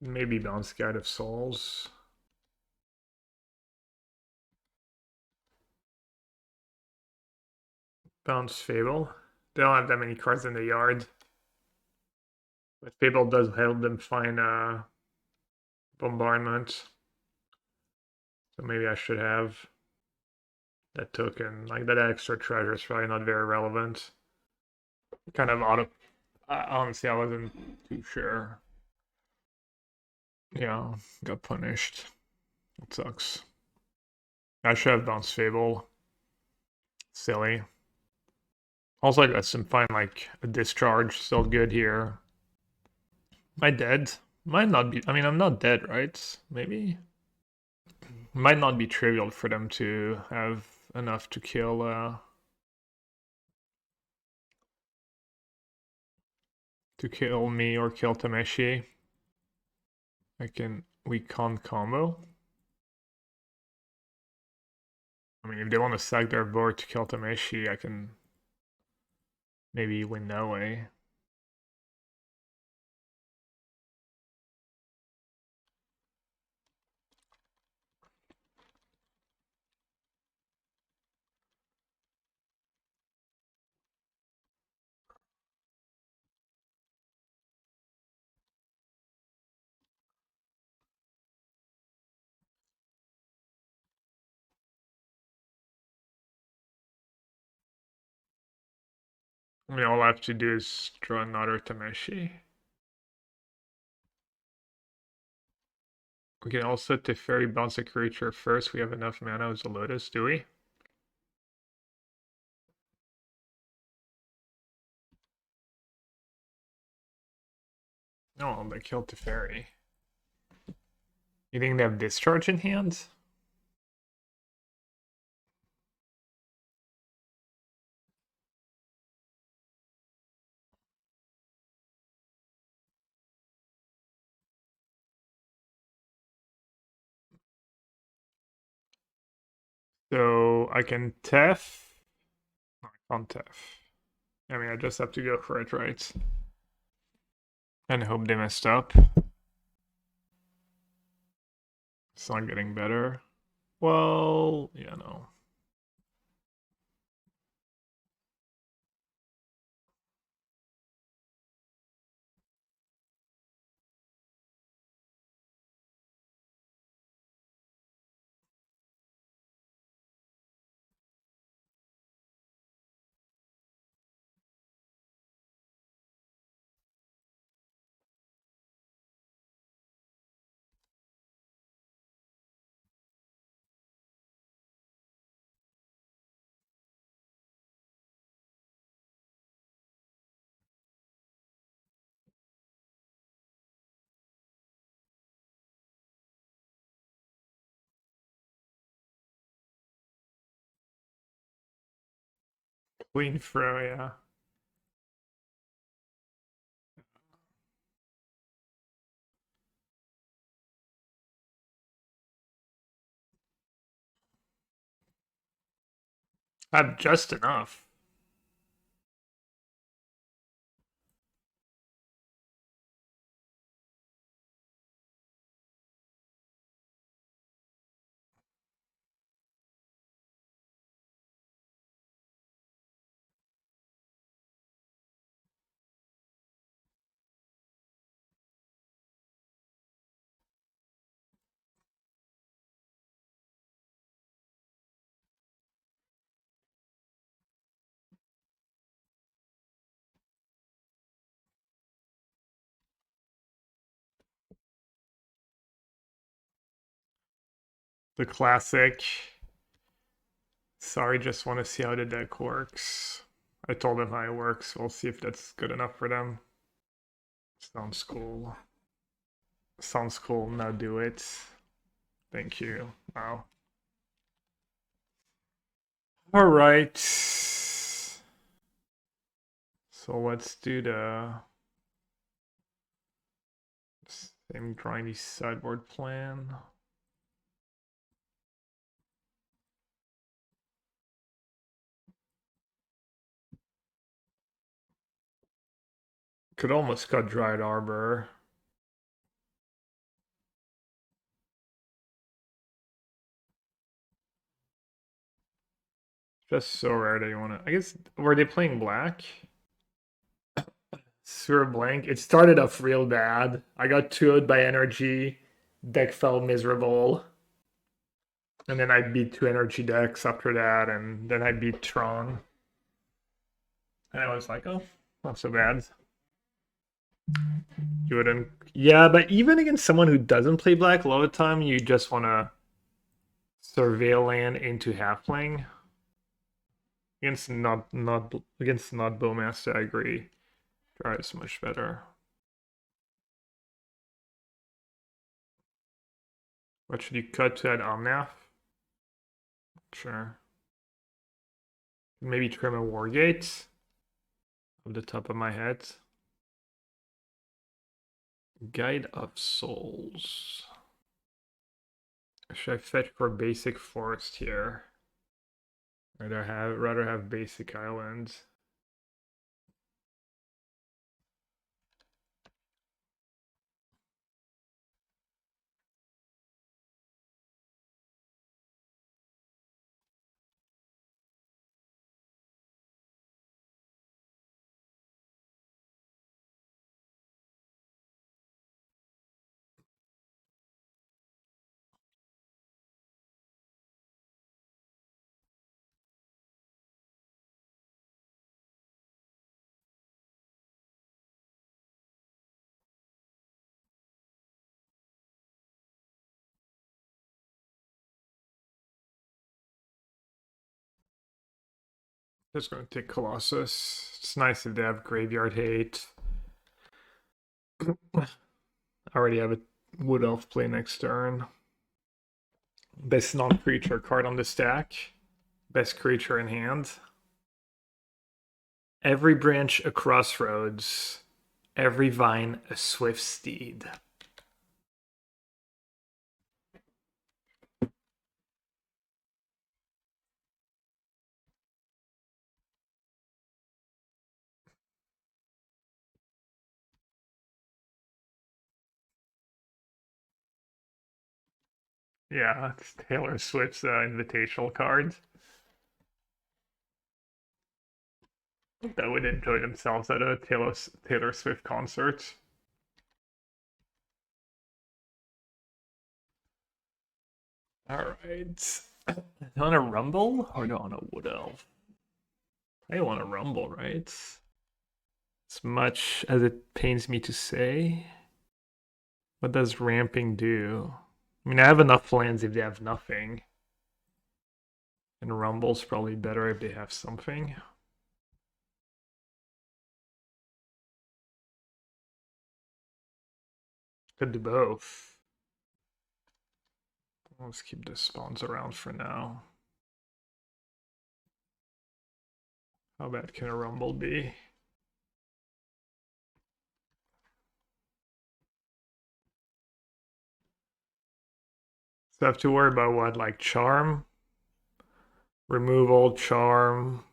Maybe bounce Guide of Souls. Bounce Fable. They don't have that many cards in the yard. But Fable does help them find bombardment. So maybe I should have that token. Like that extra treasure is probably not very relevant. Kind of auto. Honestly, I wasn't too sure. Yeah, got punished. It sucks. I should have bounced Fable. Silly. Also, I got some fine, like, a discharge. Still good here. Am I dead? Might not be. I mean, I'm not dead, right? Maybe? Might not be trivial for them to have enough to kill, me or kill Tameshi. We can't combo. I mean, if they want to sack their board to kill Tameshi, I can maybe win that way. I mean, all I have to do is draw another Tameshi. We can also Teferi bounce a creature first. We have enough mana as a Lotus, do we? Oh, they killed Teferi. You think they have Discharge in hand? So I can Tef. No, I can't Tef. I mean, I just have to go for it, right? And hope they messed up. It's not getting better. Well, yeah, no. Queen throw, yeah. I have just enough. The classic. Sorry, just want to see how the deck works. I told them how it works. We'll see if that's good enough for them. Sounds cool. Sounds cool. Now do it. Thank you. Wow. All right. So let's do the same grindy sideboard plan. Could almost cut Dryad Arbor. Just so rare that you want to. I guess, were they playing black? Sewer blank. It started off real bad. I got 2-0'd by energy. Deck felt miserable. And then I beat 2 energy decks after that, and then I beat Tron. And I was like, oh, not so bad. You wouldn't. Yeah, but even against someone who doesn't play black a lot of the time, you just want to surveil land into halfling. Against not Bowmaster, I agree. Dry is much better. What should you cut to add Omnath? Sure. Maybe trim a Wargate off the top of my head. Guide of Souls. Should I fetch for basic forest here? Rather have basic islands. Just gonna take Colossus. It's nice if they have graveyard hate. I already have a Wood Elf play next turn. Best non-creature card on the stack. Best creature in hand. Every branch a crossroads. Every vine a swift steed. Yeah, it's Taylor Swift's invitational cards. That would enjoy themselves at a Taylor Swift concert. All right. Do I want to rumble or do I want a wood elf? I want to rumble, right? As much as it pains me to say. What does ramping do? I mean, I have enough lands if they have nothing. And rumble's probably better if they have something. Could do both. Let's keep the spawns around for now. How bad can a rumble be? So I have to worry about what, like charm? Removal, charm.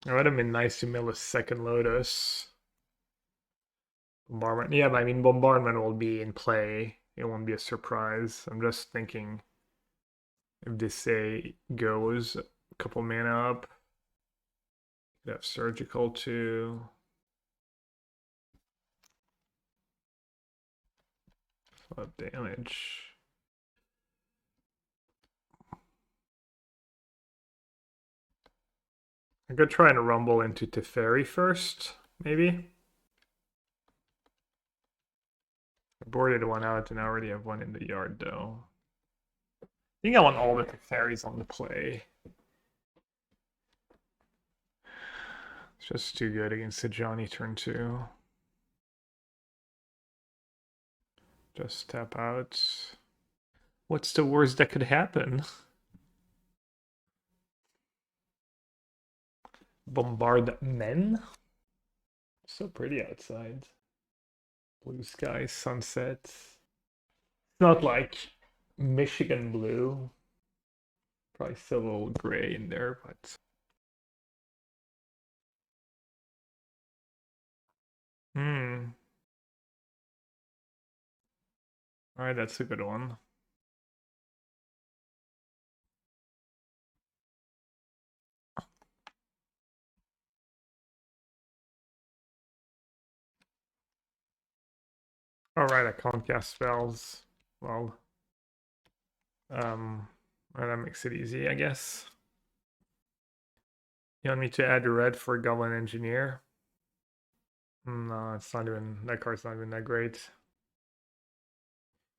It would have been nice to mill a second Lotus. Bombardment. Yeah, but I mean, bombardment will be in play. It won't be a surprise. I'm just thinking if this say goes a couple mana up, could have surgical too. A lot of damage. I could try and rumble into Teferi first, maybe. I boarded one out and I already have one in the yard though. I think I want all the Teferis on the play. It's just too good against the Johnny turn 2. Just tap out. What's the worst that could happen? Bombard men? So pretty outside. Blue sky, sunset. It's not like Michigan blue. Probably still a little gray in there, but. Alright, that's a good one. Alright, I can't cast spells. Well, that makes it easy, I guess. You want me to add red for Goblin Engineer? No, it's not even, that card's not even that great.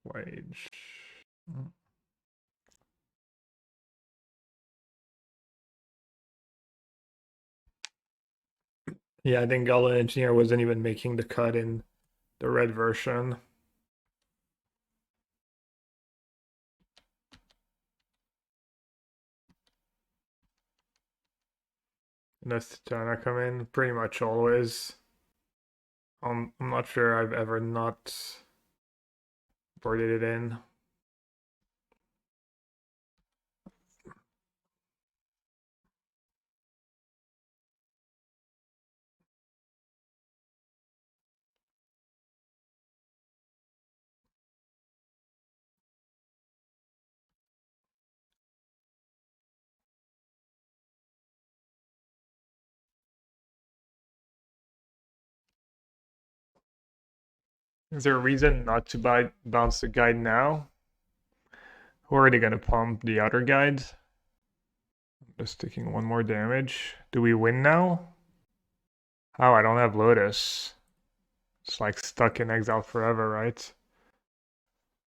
Wage. Yeah, I think Goblin Engineer wasn't even making the cut in the red version. Does Titana come in? Pretty much always. I'm not sure I've ever not boarded it in. Is there a reason not to bounce the guide now? We're already gonna pump the other guides. Just taking one more damage. Do we win now? Oh, I don't have Lotus. It's like stuck in exile forever, right?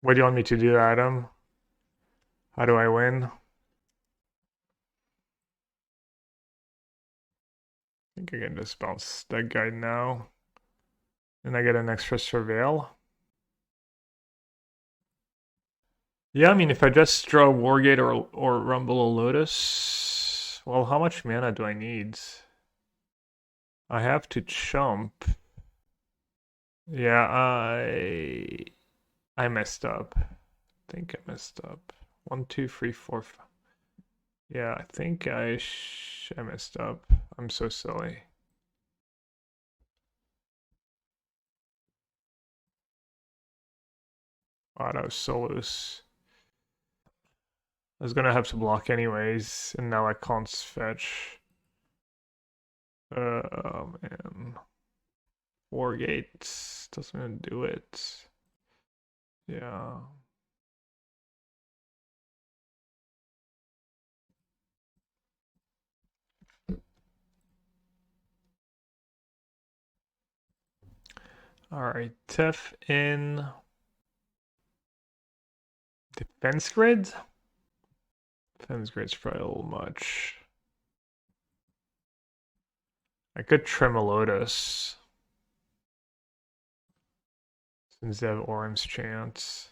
What do you want me to do, Adam? How do I win? I think I can just bounce that guide now. And I get an extra surveil. Yeah, I mean, if I just draw Wargate or Rumble a Lotus, well, how much mana do I need? I have to chump. Yeah, I messed up. I think I messed up. 1, 2, 3, 4, 5. Yeah, I think I messed up. I'm so silly. Oh, that was so loose. I was gonna have to block anyways, and now I can't fetch. Man. Wargate doesn't do it. Yeah. Alright, Tef in Defense Grid? Defense Grid's probably a little much. I could trim a Lotus. Since they have Orim's chance.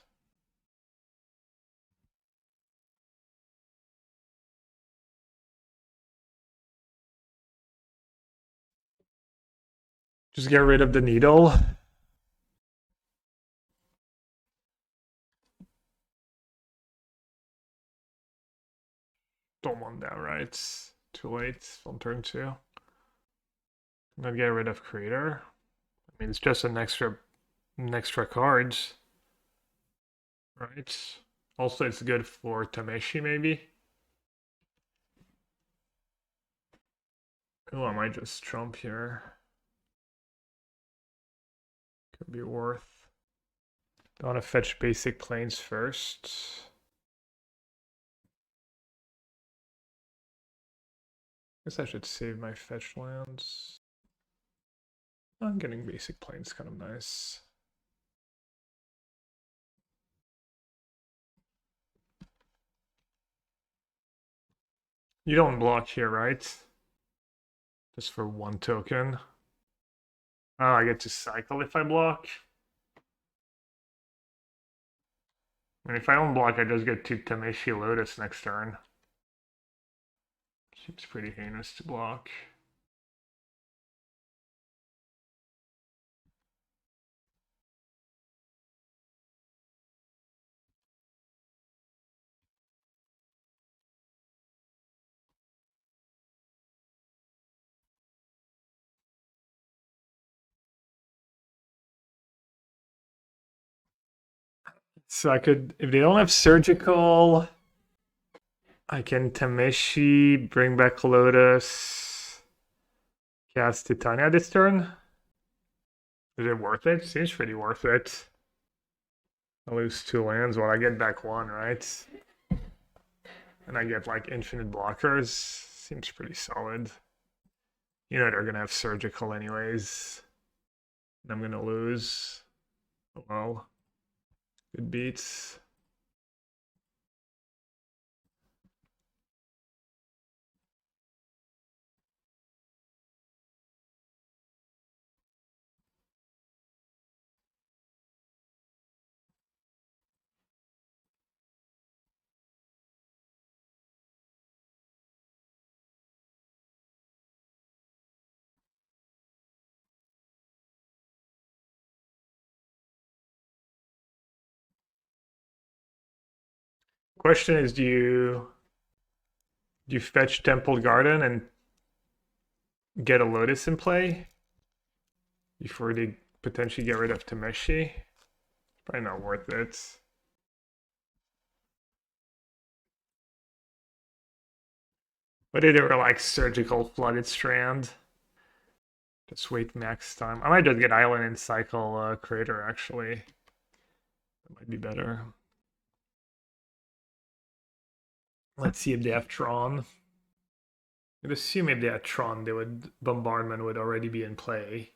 Just get rid of the needle. Don't want that, right? Too late on turn 2. I'm gonna get rid of Crater. I mean, it's just an extra cards. Right. Also, it's good for Tameshi, maybe. Oh, I might just trump here. Could be worth. Don't want to fetch basic planes first. Guess I should save my fetch lands. I'm getting basic planes, kind of nice. You don't block here, right? Just for 1 token. Oh, I get to cycle if I block. And if I don't block, I just get to Tameshi Lotus next turn. Seems pretty heinous to block. So I could, if they don't have surgical, I can Tameshi, bring back Lotus, cast Titania this turn. Is it worth it? Seems pretty worth it. I lose 2 lands while I get back 1, right? And I get like infinite blockers. Seems pretty solid. You know they're gonna have surgical anyways. And I'm gonna lose. Oh well. Good beats. Question is, do you fetch Temple Garden and get a Lotus in play before they potentially get rid of Tameshi? Probably not worth it. But they were like surgical Flooded Strand. Just wait max time. I might just get Island and cycle Crater actually. That might be better. Let's see if they have Tron. I'd assume if they had Tron, Bombardment would already be in play.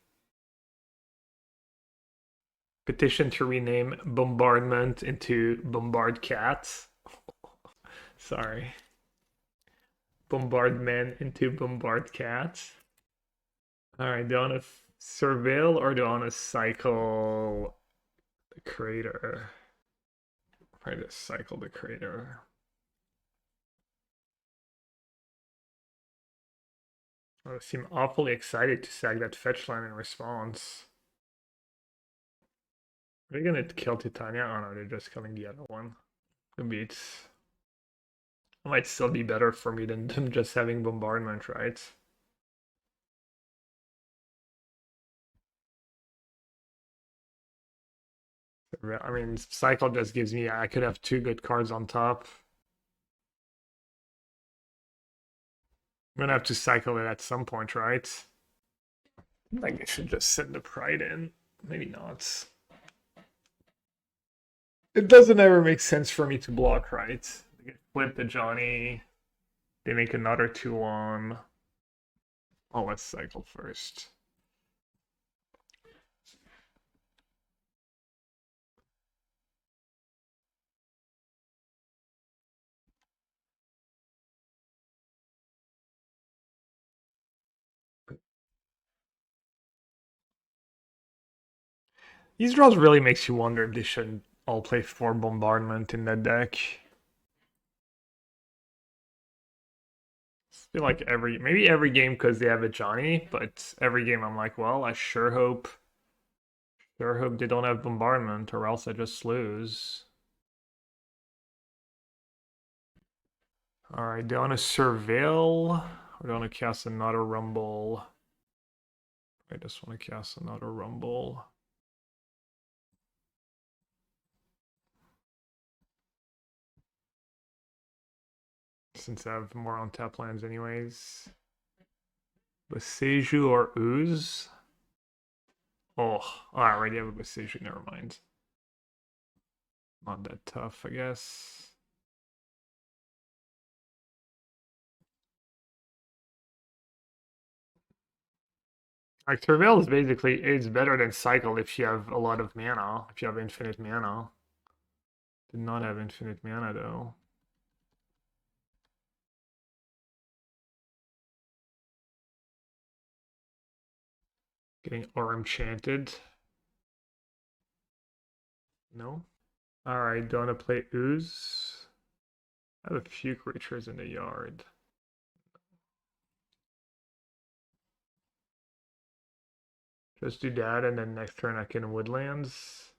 Petition to rename Bombardment into Bombard Cat. Sorry. Bombardment into Bombard Cat. Alright, do I want to surveil or do I want to cycle the Crater? Probably just cycle the Crater. I seem awfully excited to sag that fetch line in response. Are they gonna kill Titania? Oh no, they're just killing the other one. The beats. It might still be better for me than just having bombardment, right? I mean, cycle just gives me, I could have 2 good cards on top. gonna have to cycle it at some point, right? I think I should just send the Pride in. Maybe not. It doesn't ever make sense for me to block, right? They flip the Johnny. They make another 2-1. Oh, let's cycle first. These draws really makes you wonder if they shouldn't all play 4 bombardment in that deck. I feel like maybe every game because they have a Johnny, but every game I'm like, well, I sure hope they don't have bombardment or else I just lose. Alright, do I want to surveil or do I want to cast another rumble? I just want to cast another rumble. Since I have more on tap lands anyways. Boseiju or Ooze? Oh, I already have a Boseiju, never mind. Not that tough, I guess. Like, Surveil is basically, it's better than Cycle if you have a lot of mana, if you have infinite mana. Did not have infinite mana, though. Getting Aura Enchanted. No? Alright, don't want to play Ooze. I have a few creatures in the yard. Just do that, and then next turn I can Woodlands.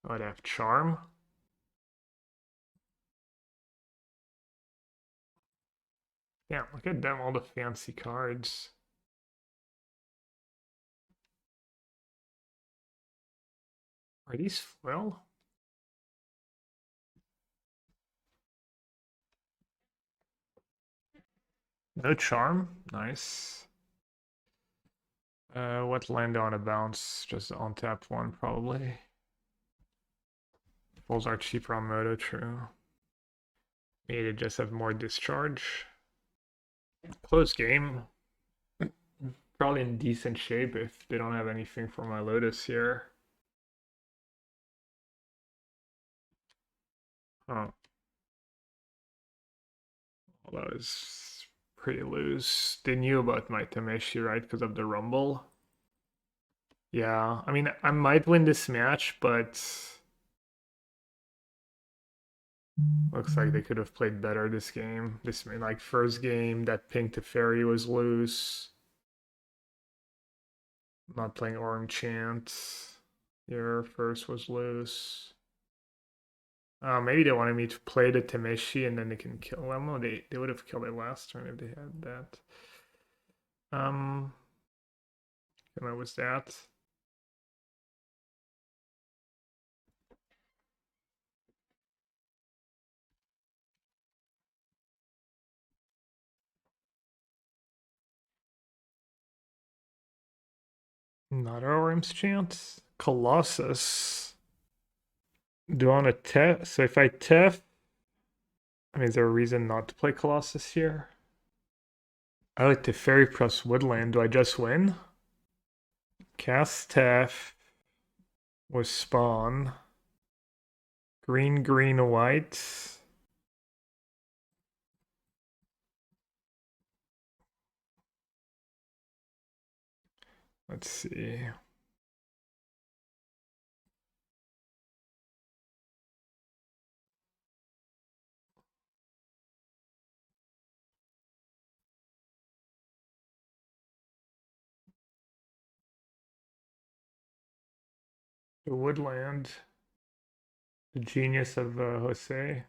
I'd have Charm. Yeah, look at them, all the fancy cards. Are these foil? No charm? Nice. What land on a bounce? Just on tap one, probably. Fools are cheaper on Moto, true. Maybe they just have more discharge. Close game. Probably in decent shape if they don't have anything for my Lotus here. Oh. Well, that was pretty loose. They knew about my Tameshi, right? Because of the Rumble. Yeah, I mean, I might win this match, but looks like they could have played better this game. This, like, first game, that Pink to Fairy was loose. Not playing Orm Chant. Your first was loose. Maybe they wanted me to play the Tameshi and then they can kill. Well, no, they would have killed it last turn if they had that. And what was that? Not Orm's Chant. Colossus. Do I want to tef? So if I tef, I mean, is there a reason not to play Colossus here? I like to Fairy plus Woodland. Do I just win? Cast tef was spawn. Green, green, white. Let's see. The Woodland. The genius of Jose.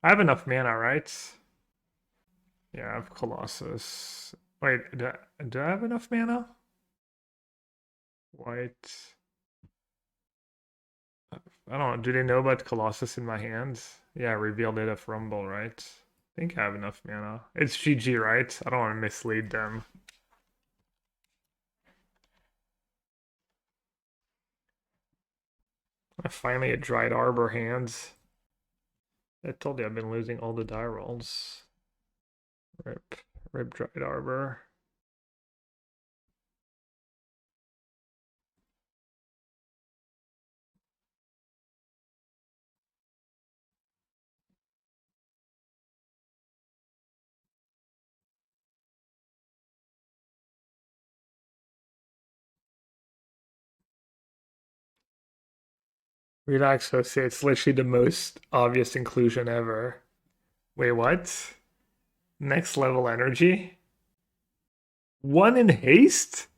I have enough mana, right? Yeah, I have Colossus. Wait, do I have enough mana? White. I don't know. Do they know about Colossus in my hands? Yeah, revealed it of Rumble, right? I think I have enough mana. It's GG, right? I don't want to mislead them. Finally, a Dryad Arbor hands. I told you I've been losing all the die rolls. Rip. Rip Dryad Arbor. Relax, Jose. It's literally the most obvious inclusion ever. Wait, what? Next level energy? One in haste?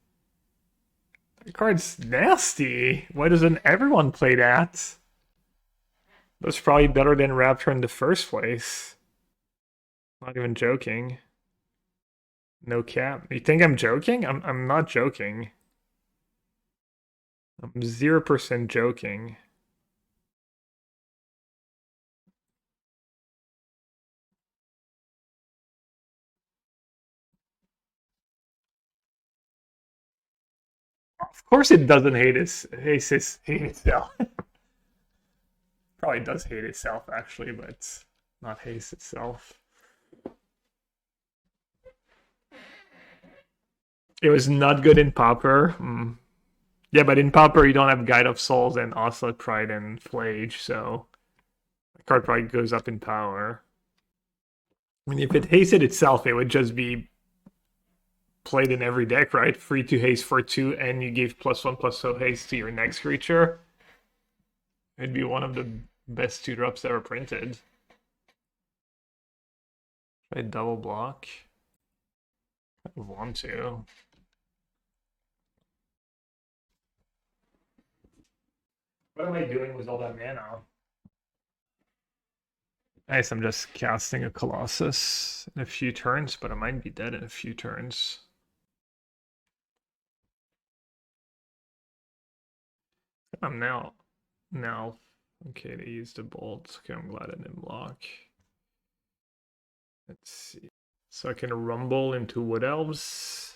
The card's nasty. Why doesn't everyone play that? That's probably better than Raptor in the first place. Not even joking. No cap. You think I'm joking? I'm not joking. I'm 0% joking. Of course it doesn't hate itself. Probably does hate itself actually, but not haste itself. It was not good in Pauper. Yeah, but in Pauper you don't have Guide of Souls and Oslet Pride and Flage, so the card probably goes up in power. I mean, if it hasted itself, it would just be played in every deck, right? Free to haste for 2, and you give +1/+0 haste to your next creature. It'd be one of the best 2-drops ever printed. Try double block. I want to. What am I doing with all that mana? Nice, I'm just casting a Colossus in a few turns, but I might be dead in a few turns. I'm now. Okay, they used a bolt. Okay, I'm glad I didn't block. Let's see. So I can rumble into Wood Elves.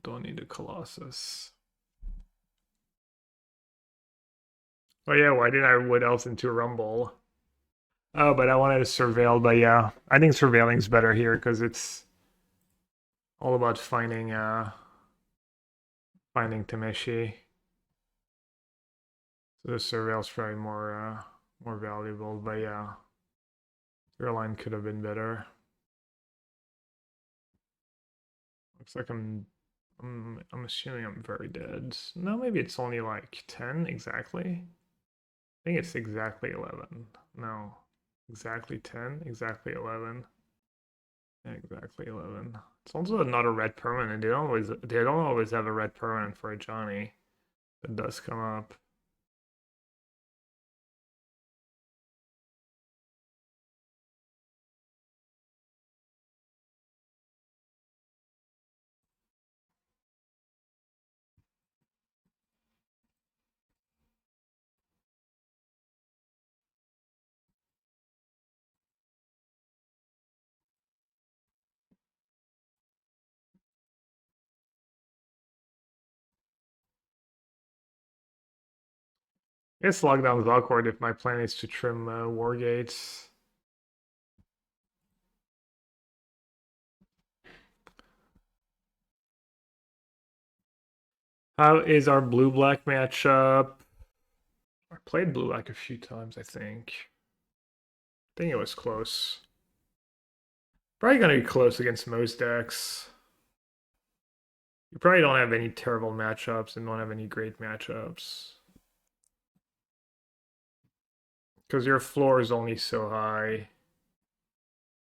Don't need a Colossus. Oh yeah, why didn't I Wood Elves into Rumble? Oh, but I wanted to Surveil, but yeah. I think Surveilling's better here because it's all about finding Tameshi. So the Surveil's probably more valuable, but yeah. Your line could have been better. Looks like I'm assuming I'm very dead. No, maybe it's only like 10 exactly. I think it's exactly 11. No. Exactly 10, exactly 11. Yeah, exactly 11. It's also not a red permanent. They don't always have a red permanent for a Johnny. It does come up. I guess lockdown is awkward if my plan is to trim Wargates. How is our blue-black matchup? I played blue-black a few times, I think. think it was close. Probably gonna be close against most decks. You probably don't have any terrible matchups and don't have any great matchups. Because your floor is only so high.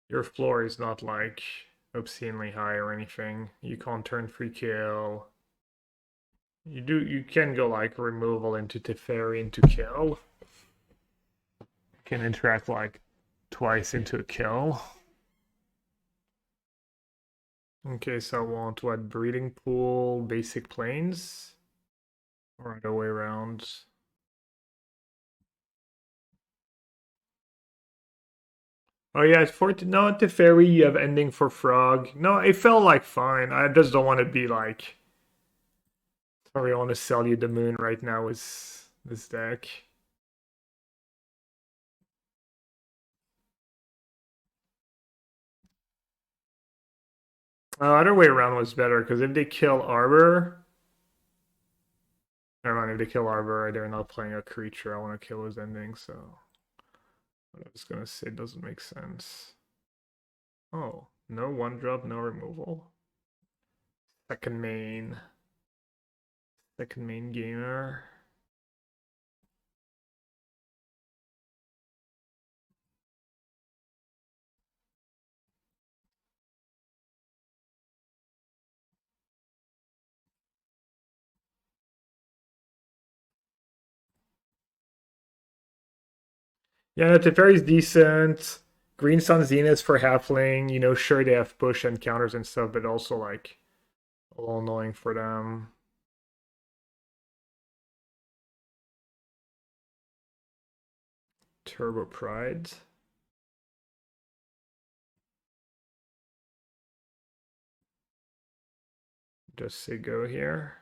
Your floor is not like obscenely high or anything. You can't turn free kill. You can go like removal into Teferi into kill. You can interact like twice into a kill. Okay, so I want what? Breeding pool, basic planes? Or other way around? Oh yeah, it's no, at Teferi you have ending for frog. No, it felt like fine. I just don't want to be like sorry, I want to sell you the moon right now with this deck. Other way around was better because if they kill Arbor, never mind. If they kill Arbor, they're not playing a creature. I want to kill his ending, so what I was gonna say doesn't make sense. Oh, no one drop, no removal. Second main gamer. Yeah, Teferi's decent. Green Sun Zenith for Halfling. You know, sure they have push and counters and stuff, but also like a little annoying for them. Turbo Pride. Just say go here.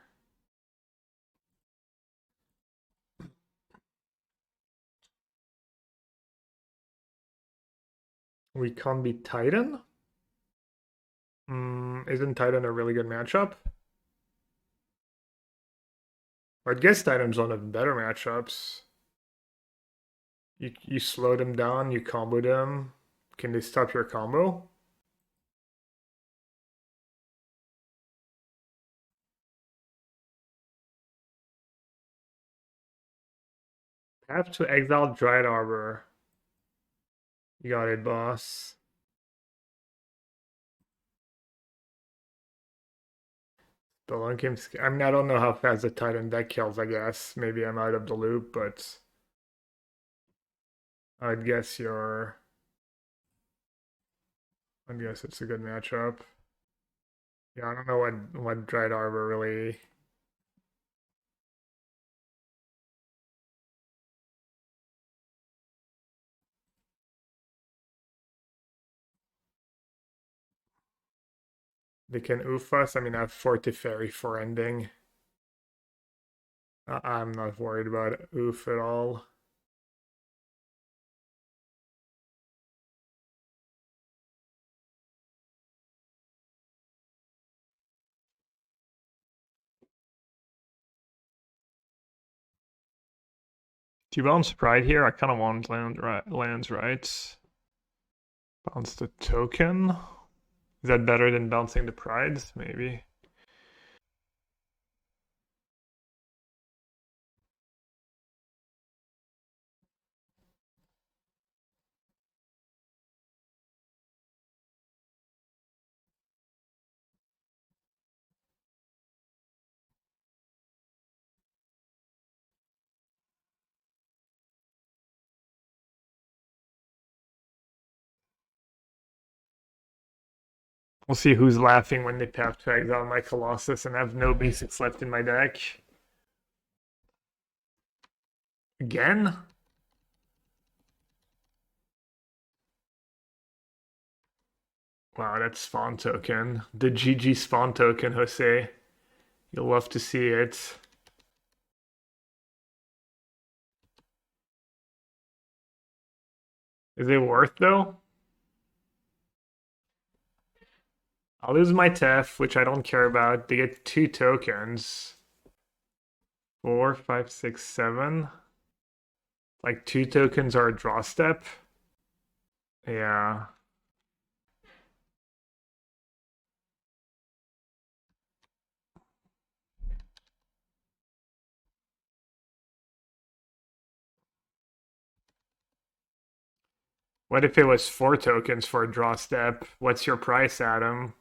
We can't beat Titan? Isn't Titan a really good matchup? I guess Titan's one of the better matchups. You slow them down, you combo them. Can they stop your combo? Have to exile Dryad Arbor. You got it, boss. The long game. I mean, I don't know how fast the Titan deck kills, I guess. Maybe I'm out of the loop, but I'd guess you're. I guess it's a good matchup. Yeah, I don't know what Dryad Arbor really. They can oof us. I mean, I have Fortiferi for ending. I'm not worried about oof at all. Do you bounce Pride here? I kind of want lands, right? Bounce the token. Is that better than bouncing the Pride? Maybe. We'll see who's laughing when they tap to exile my Colossus and have no basics left in my deck. Again? Wow, that's spawn token. The GG spawn token, Jose. You'll love to see it. Is it worth though? I'll lose my Tef, which I don't care about. They get 2 tokens. 4, 5, 6, 7. Like 2 tokens are a draw step. Yeah. What if it was 4 tokens for a draw step? What's your price, Adam?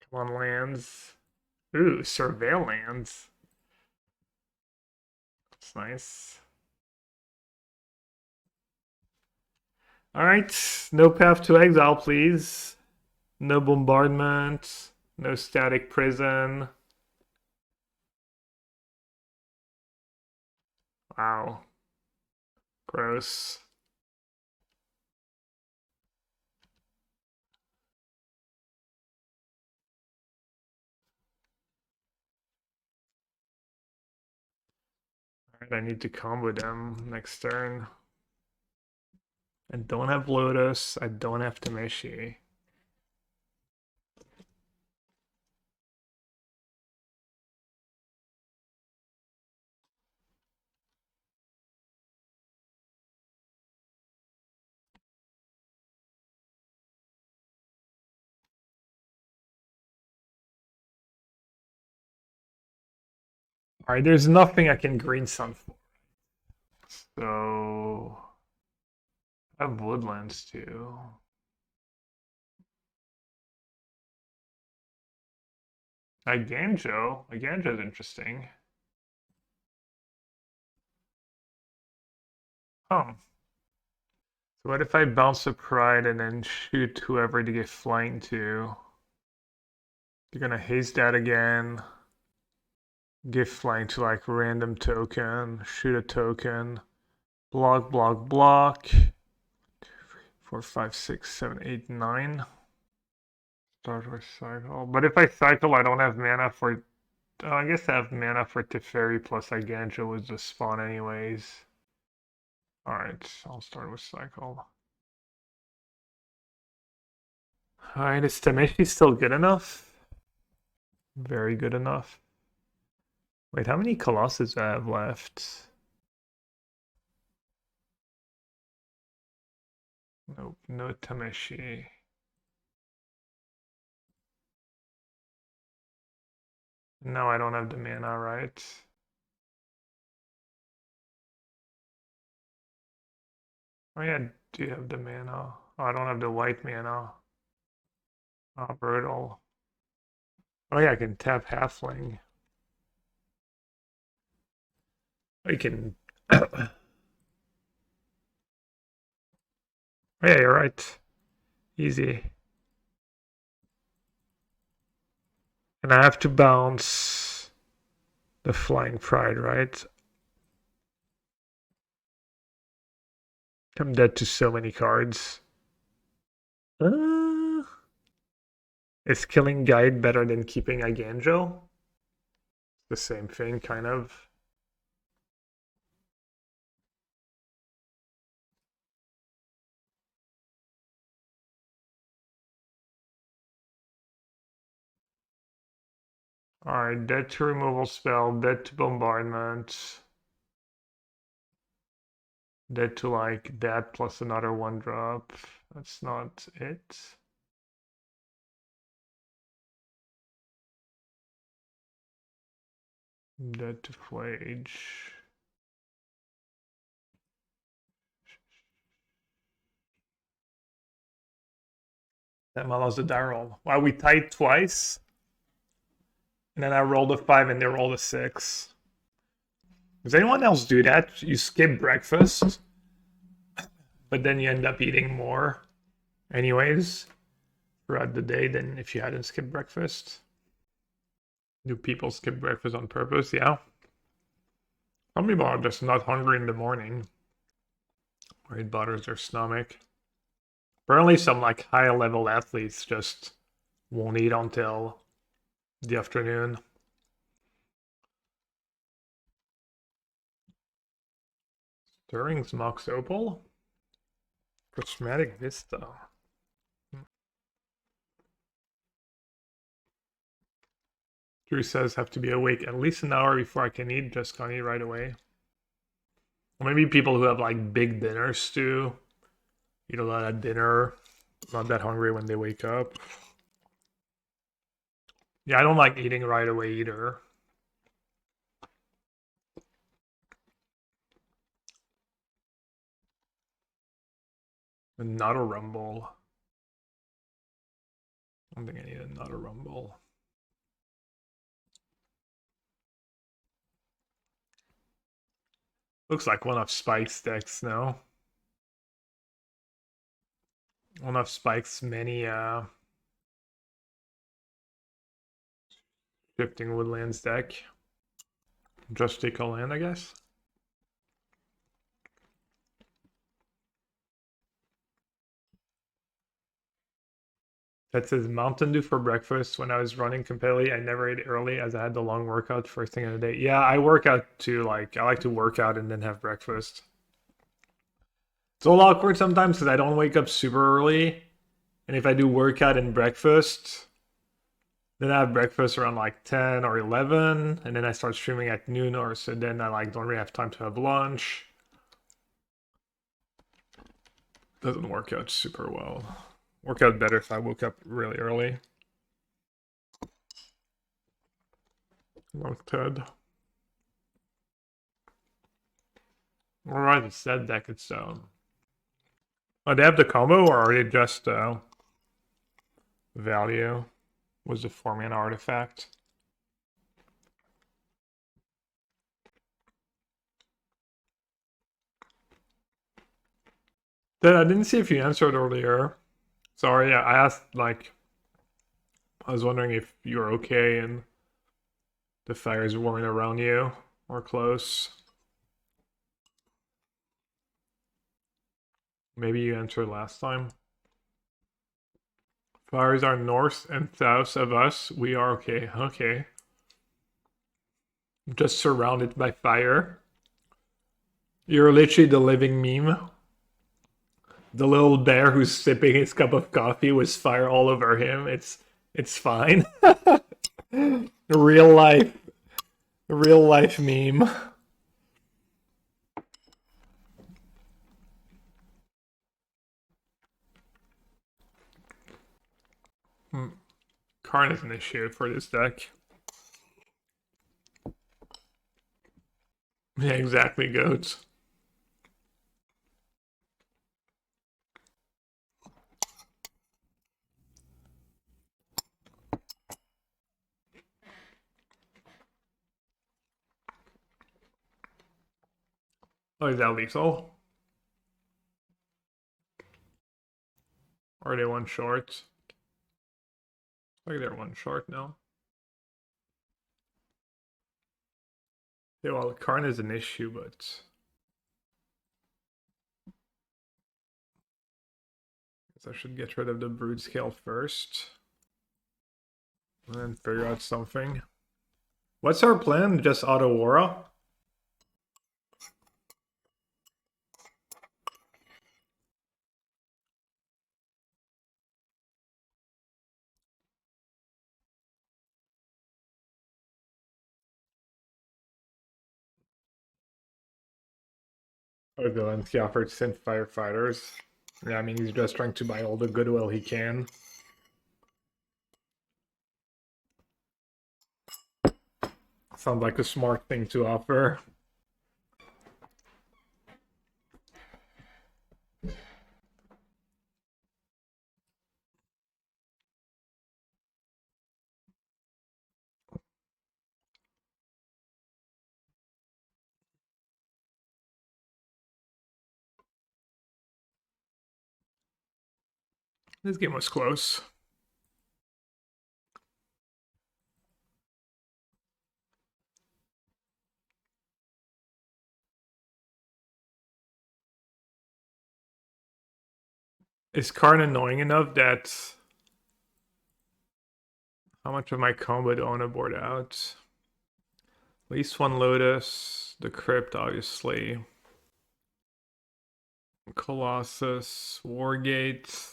Come on, lands. Ooh, surveil lands. That's nice. All right, no path to exile, please. No bombardment. No static prison. Wow. Gross. Alright, I need to combo them next turn. I don't have Lotus. I don't have Tameshi. Alright, there's nothing I can green sun for. So I have woodlands too. Eiganjo. Eiganjo is interesting. Oh. So what if I bounce a pride and then shoot whoever to get flying to? You're gonna haste that again. Give flying to like random token. Shoot a token. Block, block, block. 4, 5, 6, 7, 8, 9. Start with cycle. But if I cycle, I don't have mana for. Oh, I guess I have mana for Teferi plus Eiganjo was the spawn anyways. Alright, I'll start with cycle. Alright, is Tameshi still good enough? Very good enough. Wait, how many Colossus I have left? Nope, no Tameshi. No, I don't have the mana, right? Oh yeah, do you have the mana? Oh, I don't have the white mana. Oh, brutal. Oh yeah, I can tap Halfling. I can... Oh yeah, you're right. Easy. And I have to bounce the Flying Pride, right? I'm dead to so many cards. Is killing Guide better than keeping Eiganjo? The same thing, kind of. Alright, dead to removal spell, dead to bombardment. Dead to like that plus another 1-drop. That's not it. Dead to Flage. That allows the die roll. Wow, we tied twice. And then I rolled a 5 and they rolled a 6. Does anyone else do that? You skip breakfast, but then you end up eating more anyways throughout the day than if you hadn't skipped breakfast. Do people skip breakfast on purpose? Yeah. Some people are just not hungry in the morning, or it bothers their stomach. Apparently some like high level athletes just won't eat until the afternoon. Stirring's Mox Opal? Prismatic Vista. Drew says have to be awake at least an hour before I can eat. Just can't eat right away. Or maybe people who have like big dinners too. Eat a lot at dinner. Not that hungry when they wake up. Yeah, I don't like eating right away either. Not a rumble. I don't think I need another rumble. Looks like one of Spike's decks now. One of Spike's many Shifting Woodlands deck. Just take a land, I guess. That says Mountain Dew for breakfast. When I was running competitively, I never ate early as I had the long workout first thing of the day. Yeah, I work out too. Like, I like to work out and then have breakfast. It's a little awkward sometimes because I don't wake up super early. And if I do workout and breakfast, then I have breakfast around like 10 or 11. And then I start streaming at noon or so. Then I like don't really have time to have lunch. Doesn't work out super well. Work out better if I woke up really early. North Ted. Alright, it's that deck its own. Oh, they have the combo or are they just value? Was the 4-mana artifact? Then I didn't see if you answered earlier. Sorry, I asked like I was wondering if you're okay and the fires weren't around you or close. Maybe you answered last time. Fires are north and south of us. We are okay. Okay. Just surrounded by fire. You're literally the living meme. The little bear who's sipping his cup of coffee with fire all over him. It's fine. Real life meme. Karn is an issue for this deck. Yeah, exactly, goats. Oh, is that lethal? Or are they one short? Like they're one short now. Yeah, well, Karn is an issue, but I should get rid of the brood scale first. And then figure out something. What's our plan? Just Otawara? Oh, Zelensky offered synth firefighters. Yeah, I mean, he's just trying to buy all the goodwill he can. Sounds like a smart thing to offer. This game was close. Is Karn annoying enough that... How much of my combo do I want to board out? At least one Lotus. The Crypt, obviously. Colossus. Wargate.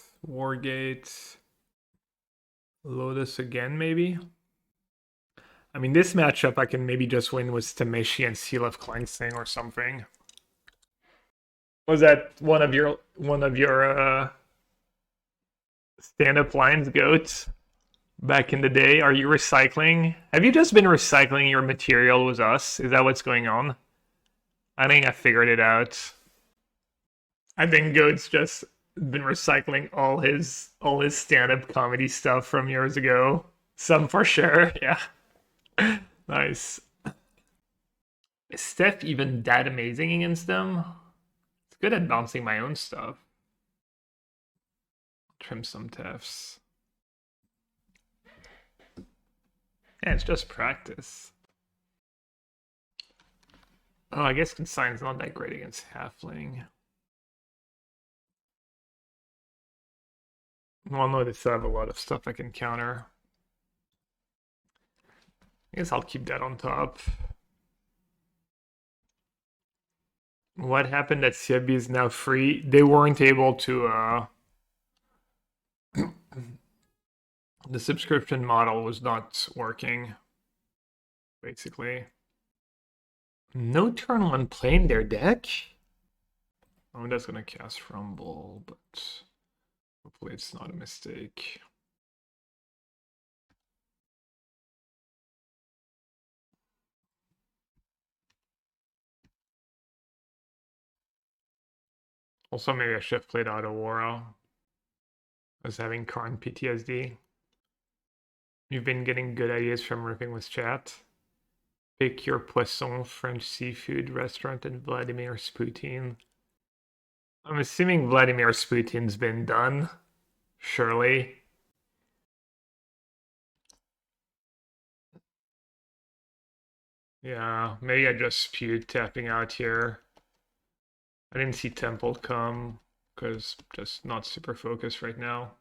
Lotus again, maybe? I mean, this matchup I can maybe just win with Tameshi and Seal of Cleansing or something. Was that one of your stand-up lines, goats? Back in the day, are you recycling? Have you just been recycling your material with us? Is that what's going on? I think I figured it out. I think Goat's just been recycling all his stand-up comedy stuff from years ago. Some for sure, yeah. Nice. Is Steph even that amazing against them? It's good at bouncing my own stuff. Trim some Tefs. Yeah, it's just practice. Oh, I guess Consign's not that great against Halfling. Well, no, they still have a lot of stuff I can counter. I guess I'll keep that on top. What happened that CIB is now free? They weren't able to, the subscription model was not working, basically. No turn one play in their deck? Oh, that's gonna cast Rumble, but hopefully it's not a mistake. Also, maybe I should have played Otawara. I was having Karn PTSD. You've been getting good ideas from ripping with chat. Pick your poisson French seafood restaurant in Vladimir Putin. I'm assuming Vladimir Putin's been done. Surely. Yeah, maybe I just spewed tapping out here. I didn't see Temple come because just not super focused right now.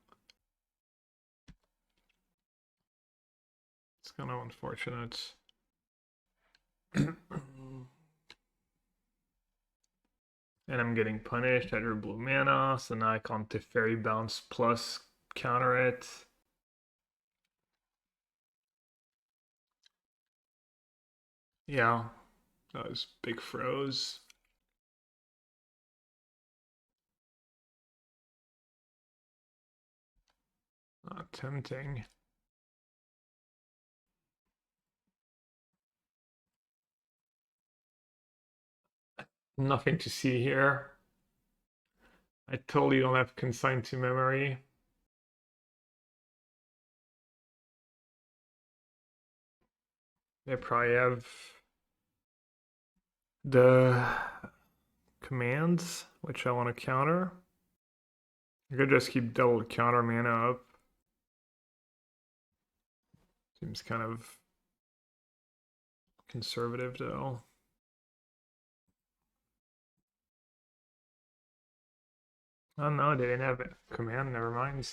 It's kind of unfortunate. And I'm getting punished. I drew blue mana, so now I can't Teferi bounce plus counter it. Yeah, that was big froze. Not tempting. Nothing to see here. I totally don't have consigned to memory. They probably have the commands, which I want to counter. I could just keep double counter mana up. Seems kind of conservative though. Oh no, they didn't have it. Command, never mind.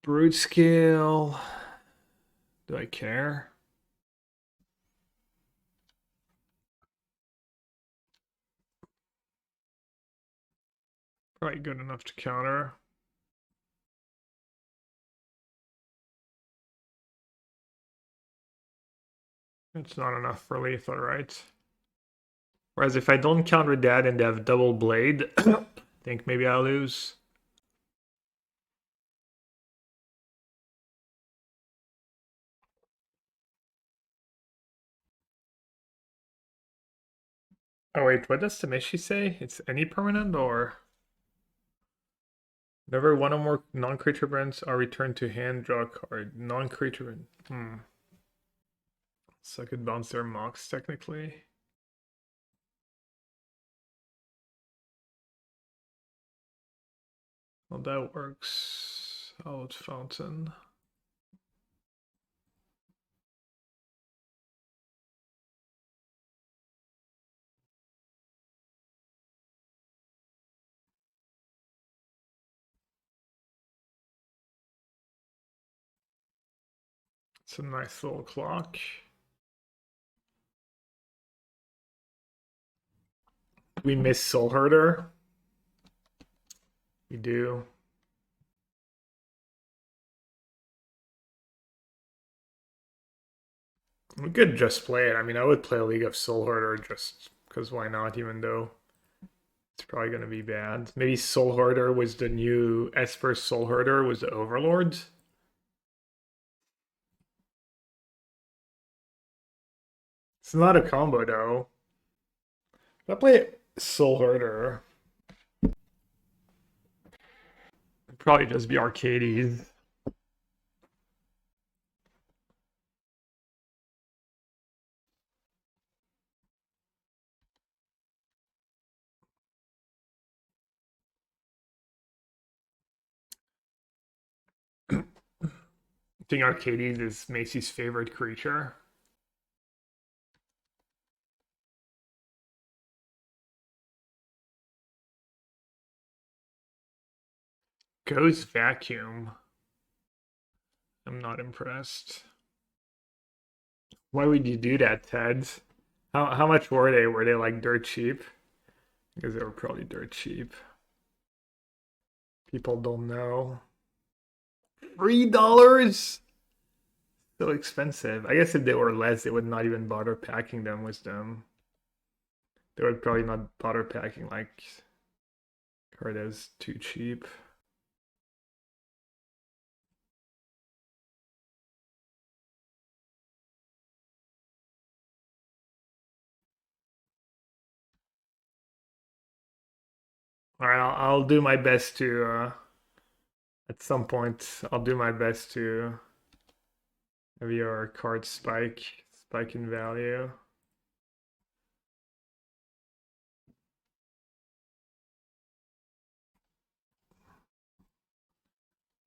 Brood scale. Do I care? Probably good enough to counter. It's not enough for lethal, right? Whereas if I don't counter that and they have double blade, I think maybe I'll lose. Oh wait, what does Tameshi say? It's any permanent or? Whenever one or more non-creature brands are returned to hand, draw a card. Non-creature. So I could bounce their mocks technically. Well, that works. Hallowed Fountain. It's a nice little clock. We miss Soul Herder. We do. We could just play it. I mean, I would play a League of Soul Hoarder just because why not, even though it's probably going to be bad. Maybe Soul Hoarder was the new Esper Soul Hoarder was the Overlords. It's not a combo though. If I play Soul Hoarder, it'd probably just be Arcades. I think Arcades is Macy's favorite creature. Ghost Vacuum. I'm not impressed. Why would you do that, Ted? How much were they? Were they like dirt cheap? Because they were probably dirt cheap. People don't know. $3? So expensive. I guess if they were less, they would not even bother packing them with them. They would probably not bother packing like card as too cheap. All right, I'll do my best to. At some point, I'll do my best to have your card spike in value.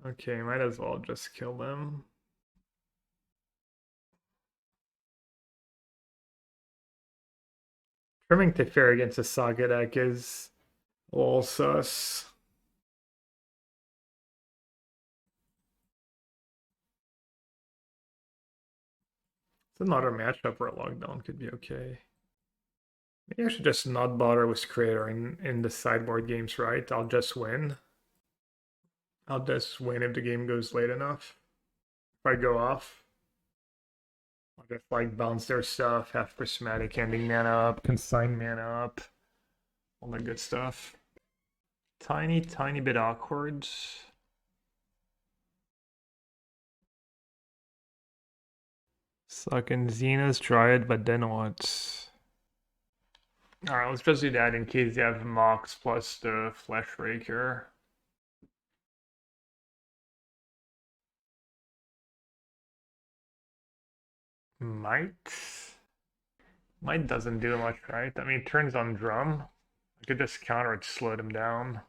Okay, might as well just kill them. Trimming Teferi against a Saga deck is all sus. It's another matchup where a lockdown could be okay. Maybe I should just not bother with Creator in the sideboard games, right? I'll just win. I'll just win if the game goes late enough. If I go off, I'll just like bounce their stuff, have Prismatic Ending mana up, Consign mana up, all that good stuff. Tiny bit awkward. Suck in Zenith, Dryad, but then what? Alright, let's just do that in case you have Mox plus the Flesh Raker. Might doesn't do much, right? I mean, it turns on drum. I could just counter it, slow them down.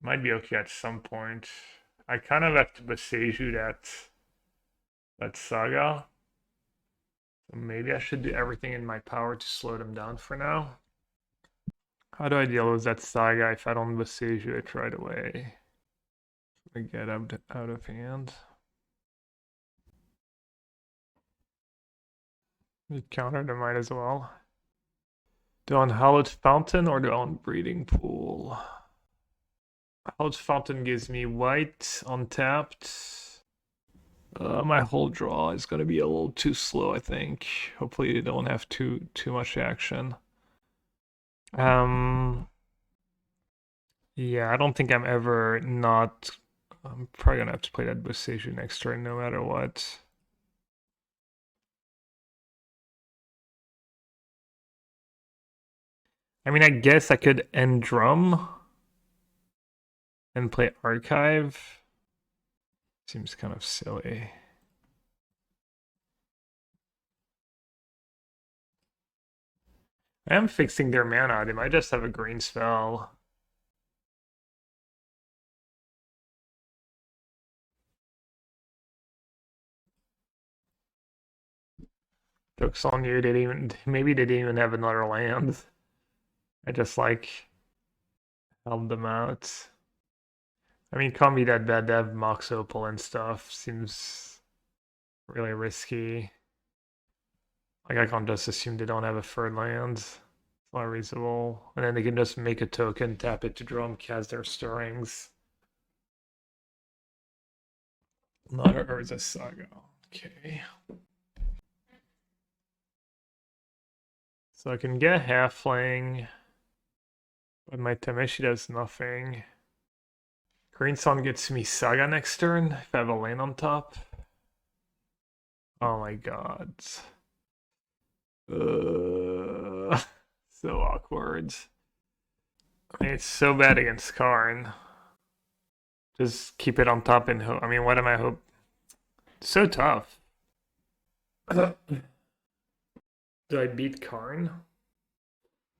Might be okay at some point. I kind of have to Boseiju that Saga. So maybe I should do everything in my power to slow them down for now. How do I deal with that Saga if I don't Boseiju it right away? I get out of hand. You counter them, might as well. Do on Hallowed Fountain or do on Breeding Pool? Hallowed Fountain gives me white untapped. My whole draw is going to be a little too slow, I think. Hopefully they don't have too much action. Yeah, I don't think I'm ever not. I'm probably gonna have to play that Boseiju next turn no matter what. I mean, I guess I could end drum and play archive. Seems kind of silly. I am fixing their mana. They might just have a green spell. Joke's on you. Maybe they didn't even have another land. I just like helped them out. I mean, can't be that bad to have Mox Opal and stuff. Seems really risky. Like, I can't just assume they don't have a third land. It's not reasonable. And then they can just make a token, tap it to draw and cast their stirrings. Not a Urza Saga. Okay. So I can get Halfling, but my Tameshi does nothing. Green Sun gets me Saga next turn if I have a lane on top. Oh my god. So awkward. I mean, it's so bad against Karn. Just keep it on top and hope. I mean, what am I hope? So tough. Do I beat Karn?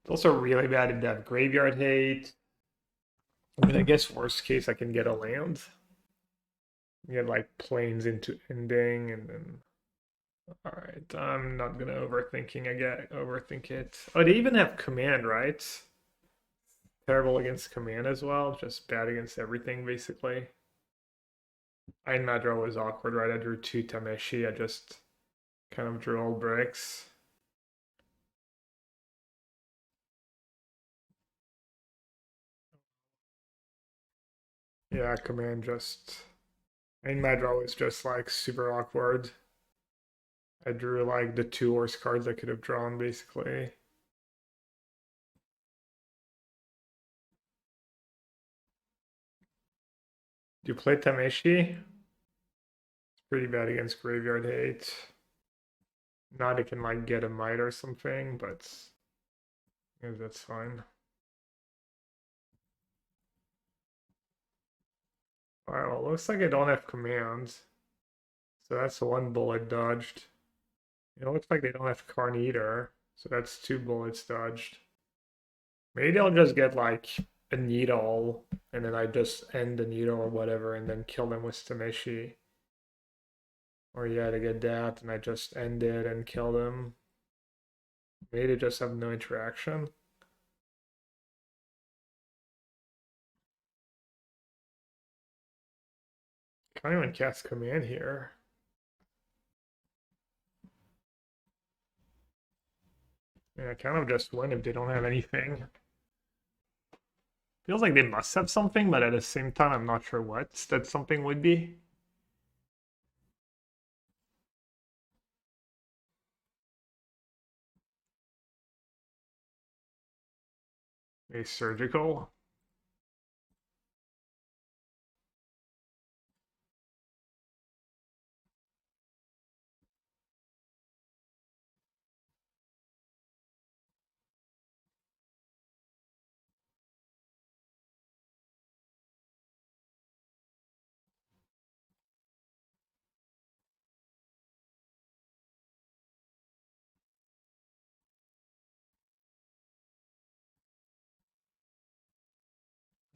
It's also really bad if they have graveyard hate. I mean, I guess worst case I can get a land. Get like planes into ending and then. Alright, I'm not gonna overthink it. Oh, they even have command, right? Terrible against command as well, just bad against everything basically. Iron Madra was awkward, right? I drew 2 Tameshi, I just kind of drew all bricks. Yeah, command just... Iron Madra was just like super awkward. I drew like the 2 worst cards I could have drawn basically. Do you play Tameshi? It's pretty bad against graveyard hate. Not it can like get a might or something, but yeah, that's fine. Alright, well, looks like I don't have commands. So that's 1 bullet dodged. It looks like they don't have Karn either. So that's 2 bullets dodged. Maybe they'll just get like a needle, and then I just end the needle or whatever, and then kill them with Tameshi. Or yeah, they get that, and I just end it and kill them. Maybe they just have no interaction. Can't even cast command here. Yeah, I kind of just win if they don't have anything. Feels like they must have something, but at the same time, I'm not sure what that something would be. A surgical.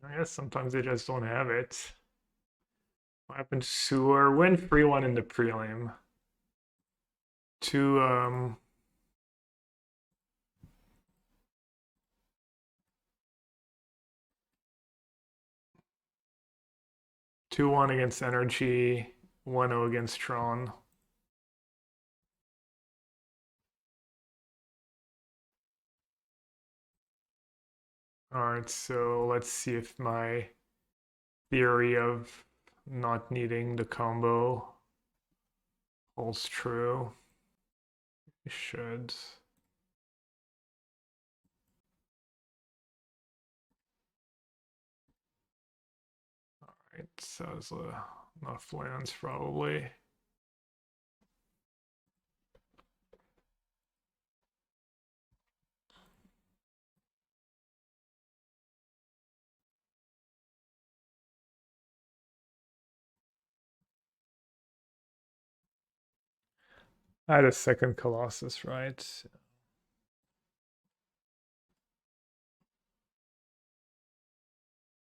I guess sometimes they just don't have it. What happened to Sewer? Win 3-1 in the prelim. To 2-1 against Energy, 1-0 against Tron. Alright, so let's see if my theory of not needing the combo holds true. It should. Alright, so there's enough lands probably. I had a second Colossus, right?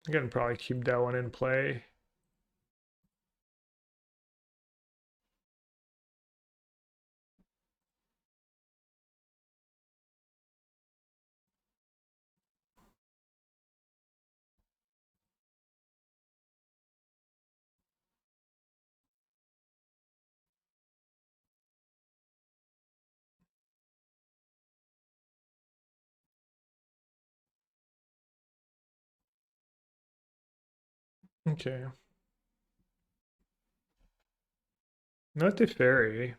I can probably keep that one in play. Okay. Not the fairy.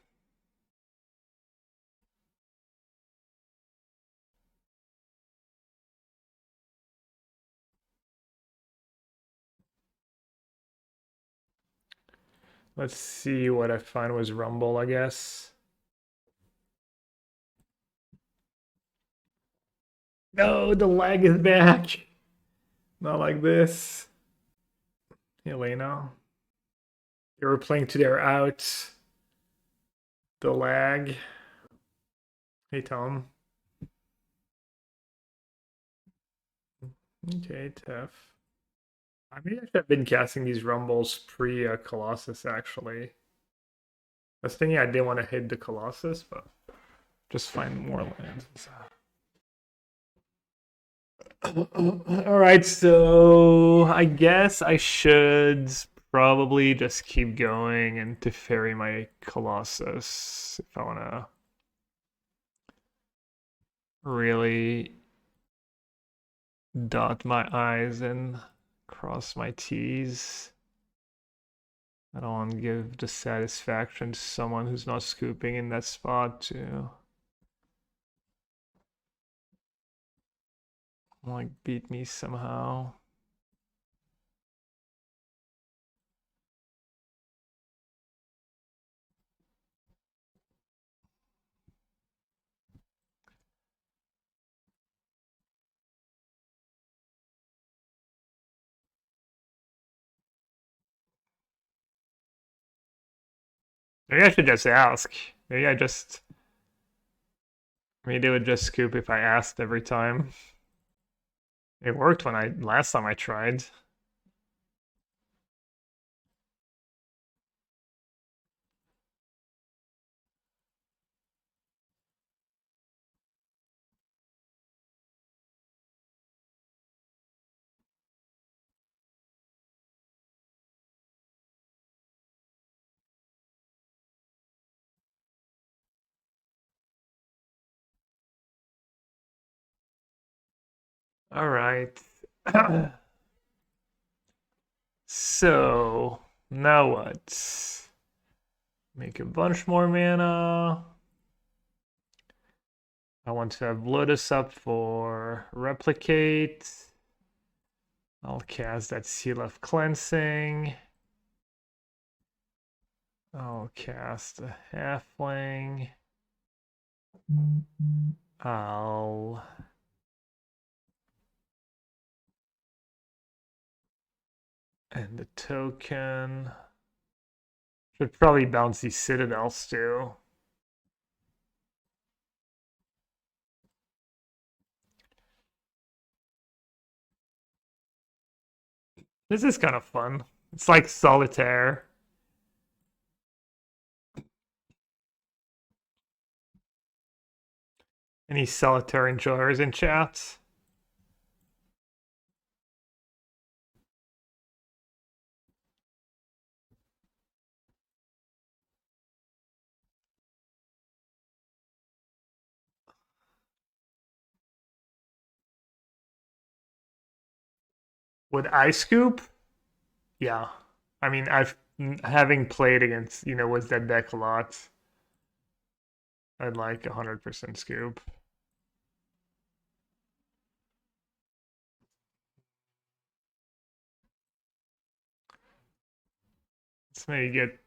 Let's see what I find was Rumble, I guess. No, the lag is back. Not like this. Elena. They were playing to their out. The lag. Hey, Tom. Okay, tough. I may actually have been casting these Rumbles pre-Colossus, actually. I was thinking I didn't want to hit the Colossus, but just find more lands. Alright, so I guess I should probably just keep going and to ferry my Colossus if I want to really dot my I's and cross my T's. I don't want to give the satisfaction to someone who's not scooping in that spot to like beat me somehow. Maybe I should just ask. Maybe they would just scoop if I asked every time. It worked when last time I tried. All right. So, now what? Make a bunch more mana. I want to have Lotus up for Replicate. I'll cast that Seal of Cleansing. I'll cast a Halfling. I'll and the token. Should probably bounce these Citadels too. This is kind of fun. It's like solitaire. Any solitaire enjoyers in chat? Would I scoop? Yeah. I mean, having played against, with that deck a lot, I'd like 100% scoop. Let's maybe get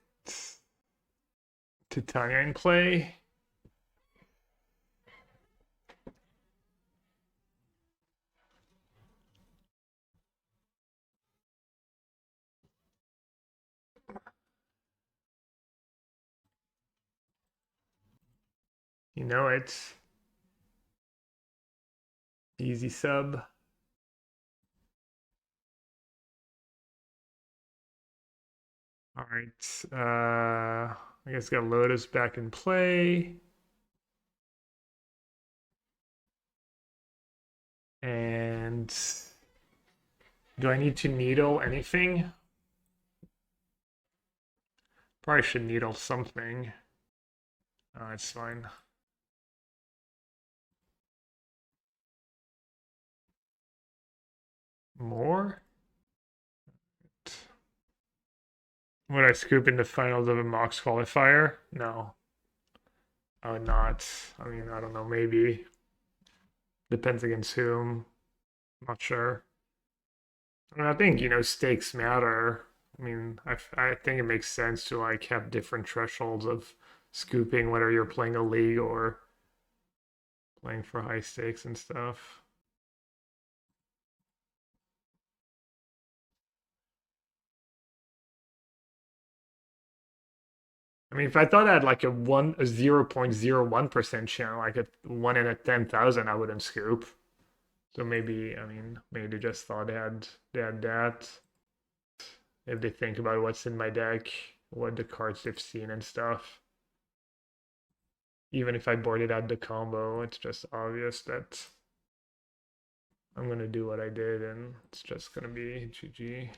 Titania in play. You know it. Easy sub. All right. I guess got Lotus back in play. And do I need to needle anything? Probably should needle something. It's fine. More? Would I scoop in the finals of a Mox qualifier? No. I would not. I mean, I don't know, maybe. Depends against whom. I'm not sure. I mean, I think, stakes matter. I mean, I think it makes sense to like have different thresholds of scooping, whether you're playing a league or playing for high stakes and stuff. I mean, if I thought I had like a 0.01% chance, like a 1 in a 10,000, I wouldn't scoop. So maybe, I mean, maybe they just thought they had that. If they think about what's in my deck, what the cards they've seen and stuff. Even if I boarded out the combo, it's just obvious that I'm gonna do what I did and it's just gonna be GG.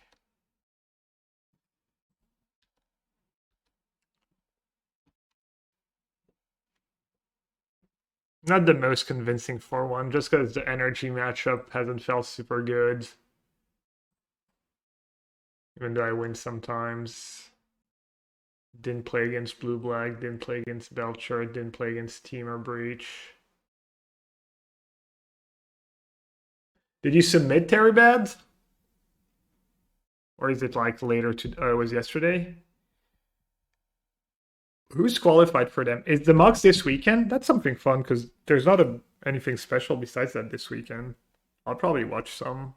Not the most convincing 4-1, just because the energy matchup hasn't felt super good. Even though I win sometimes. Didn't play against Blue Black, didn't play against Belcher, didn't play against Team or Breach. Did you submit Terry Bad? Or is it like later to it was yesterday? Who's qualified for them? Is the Mox this weekend? That's something fun because there's not anything special besides that this weekend. I'll probably watch some.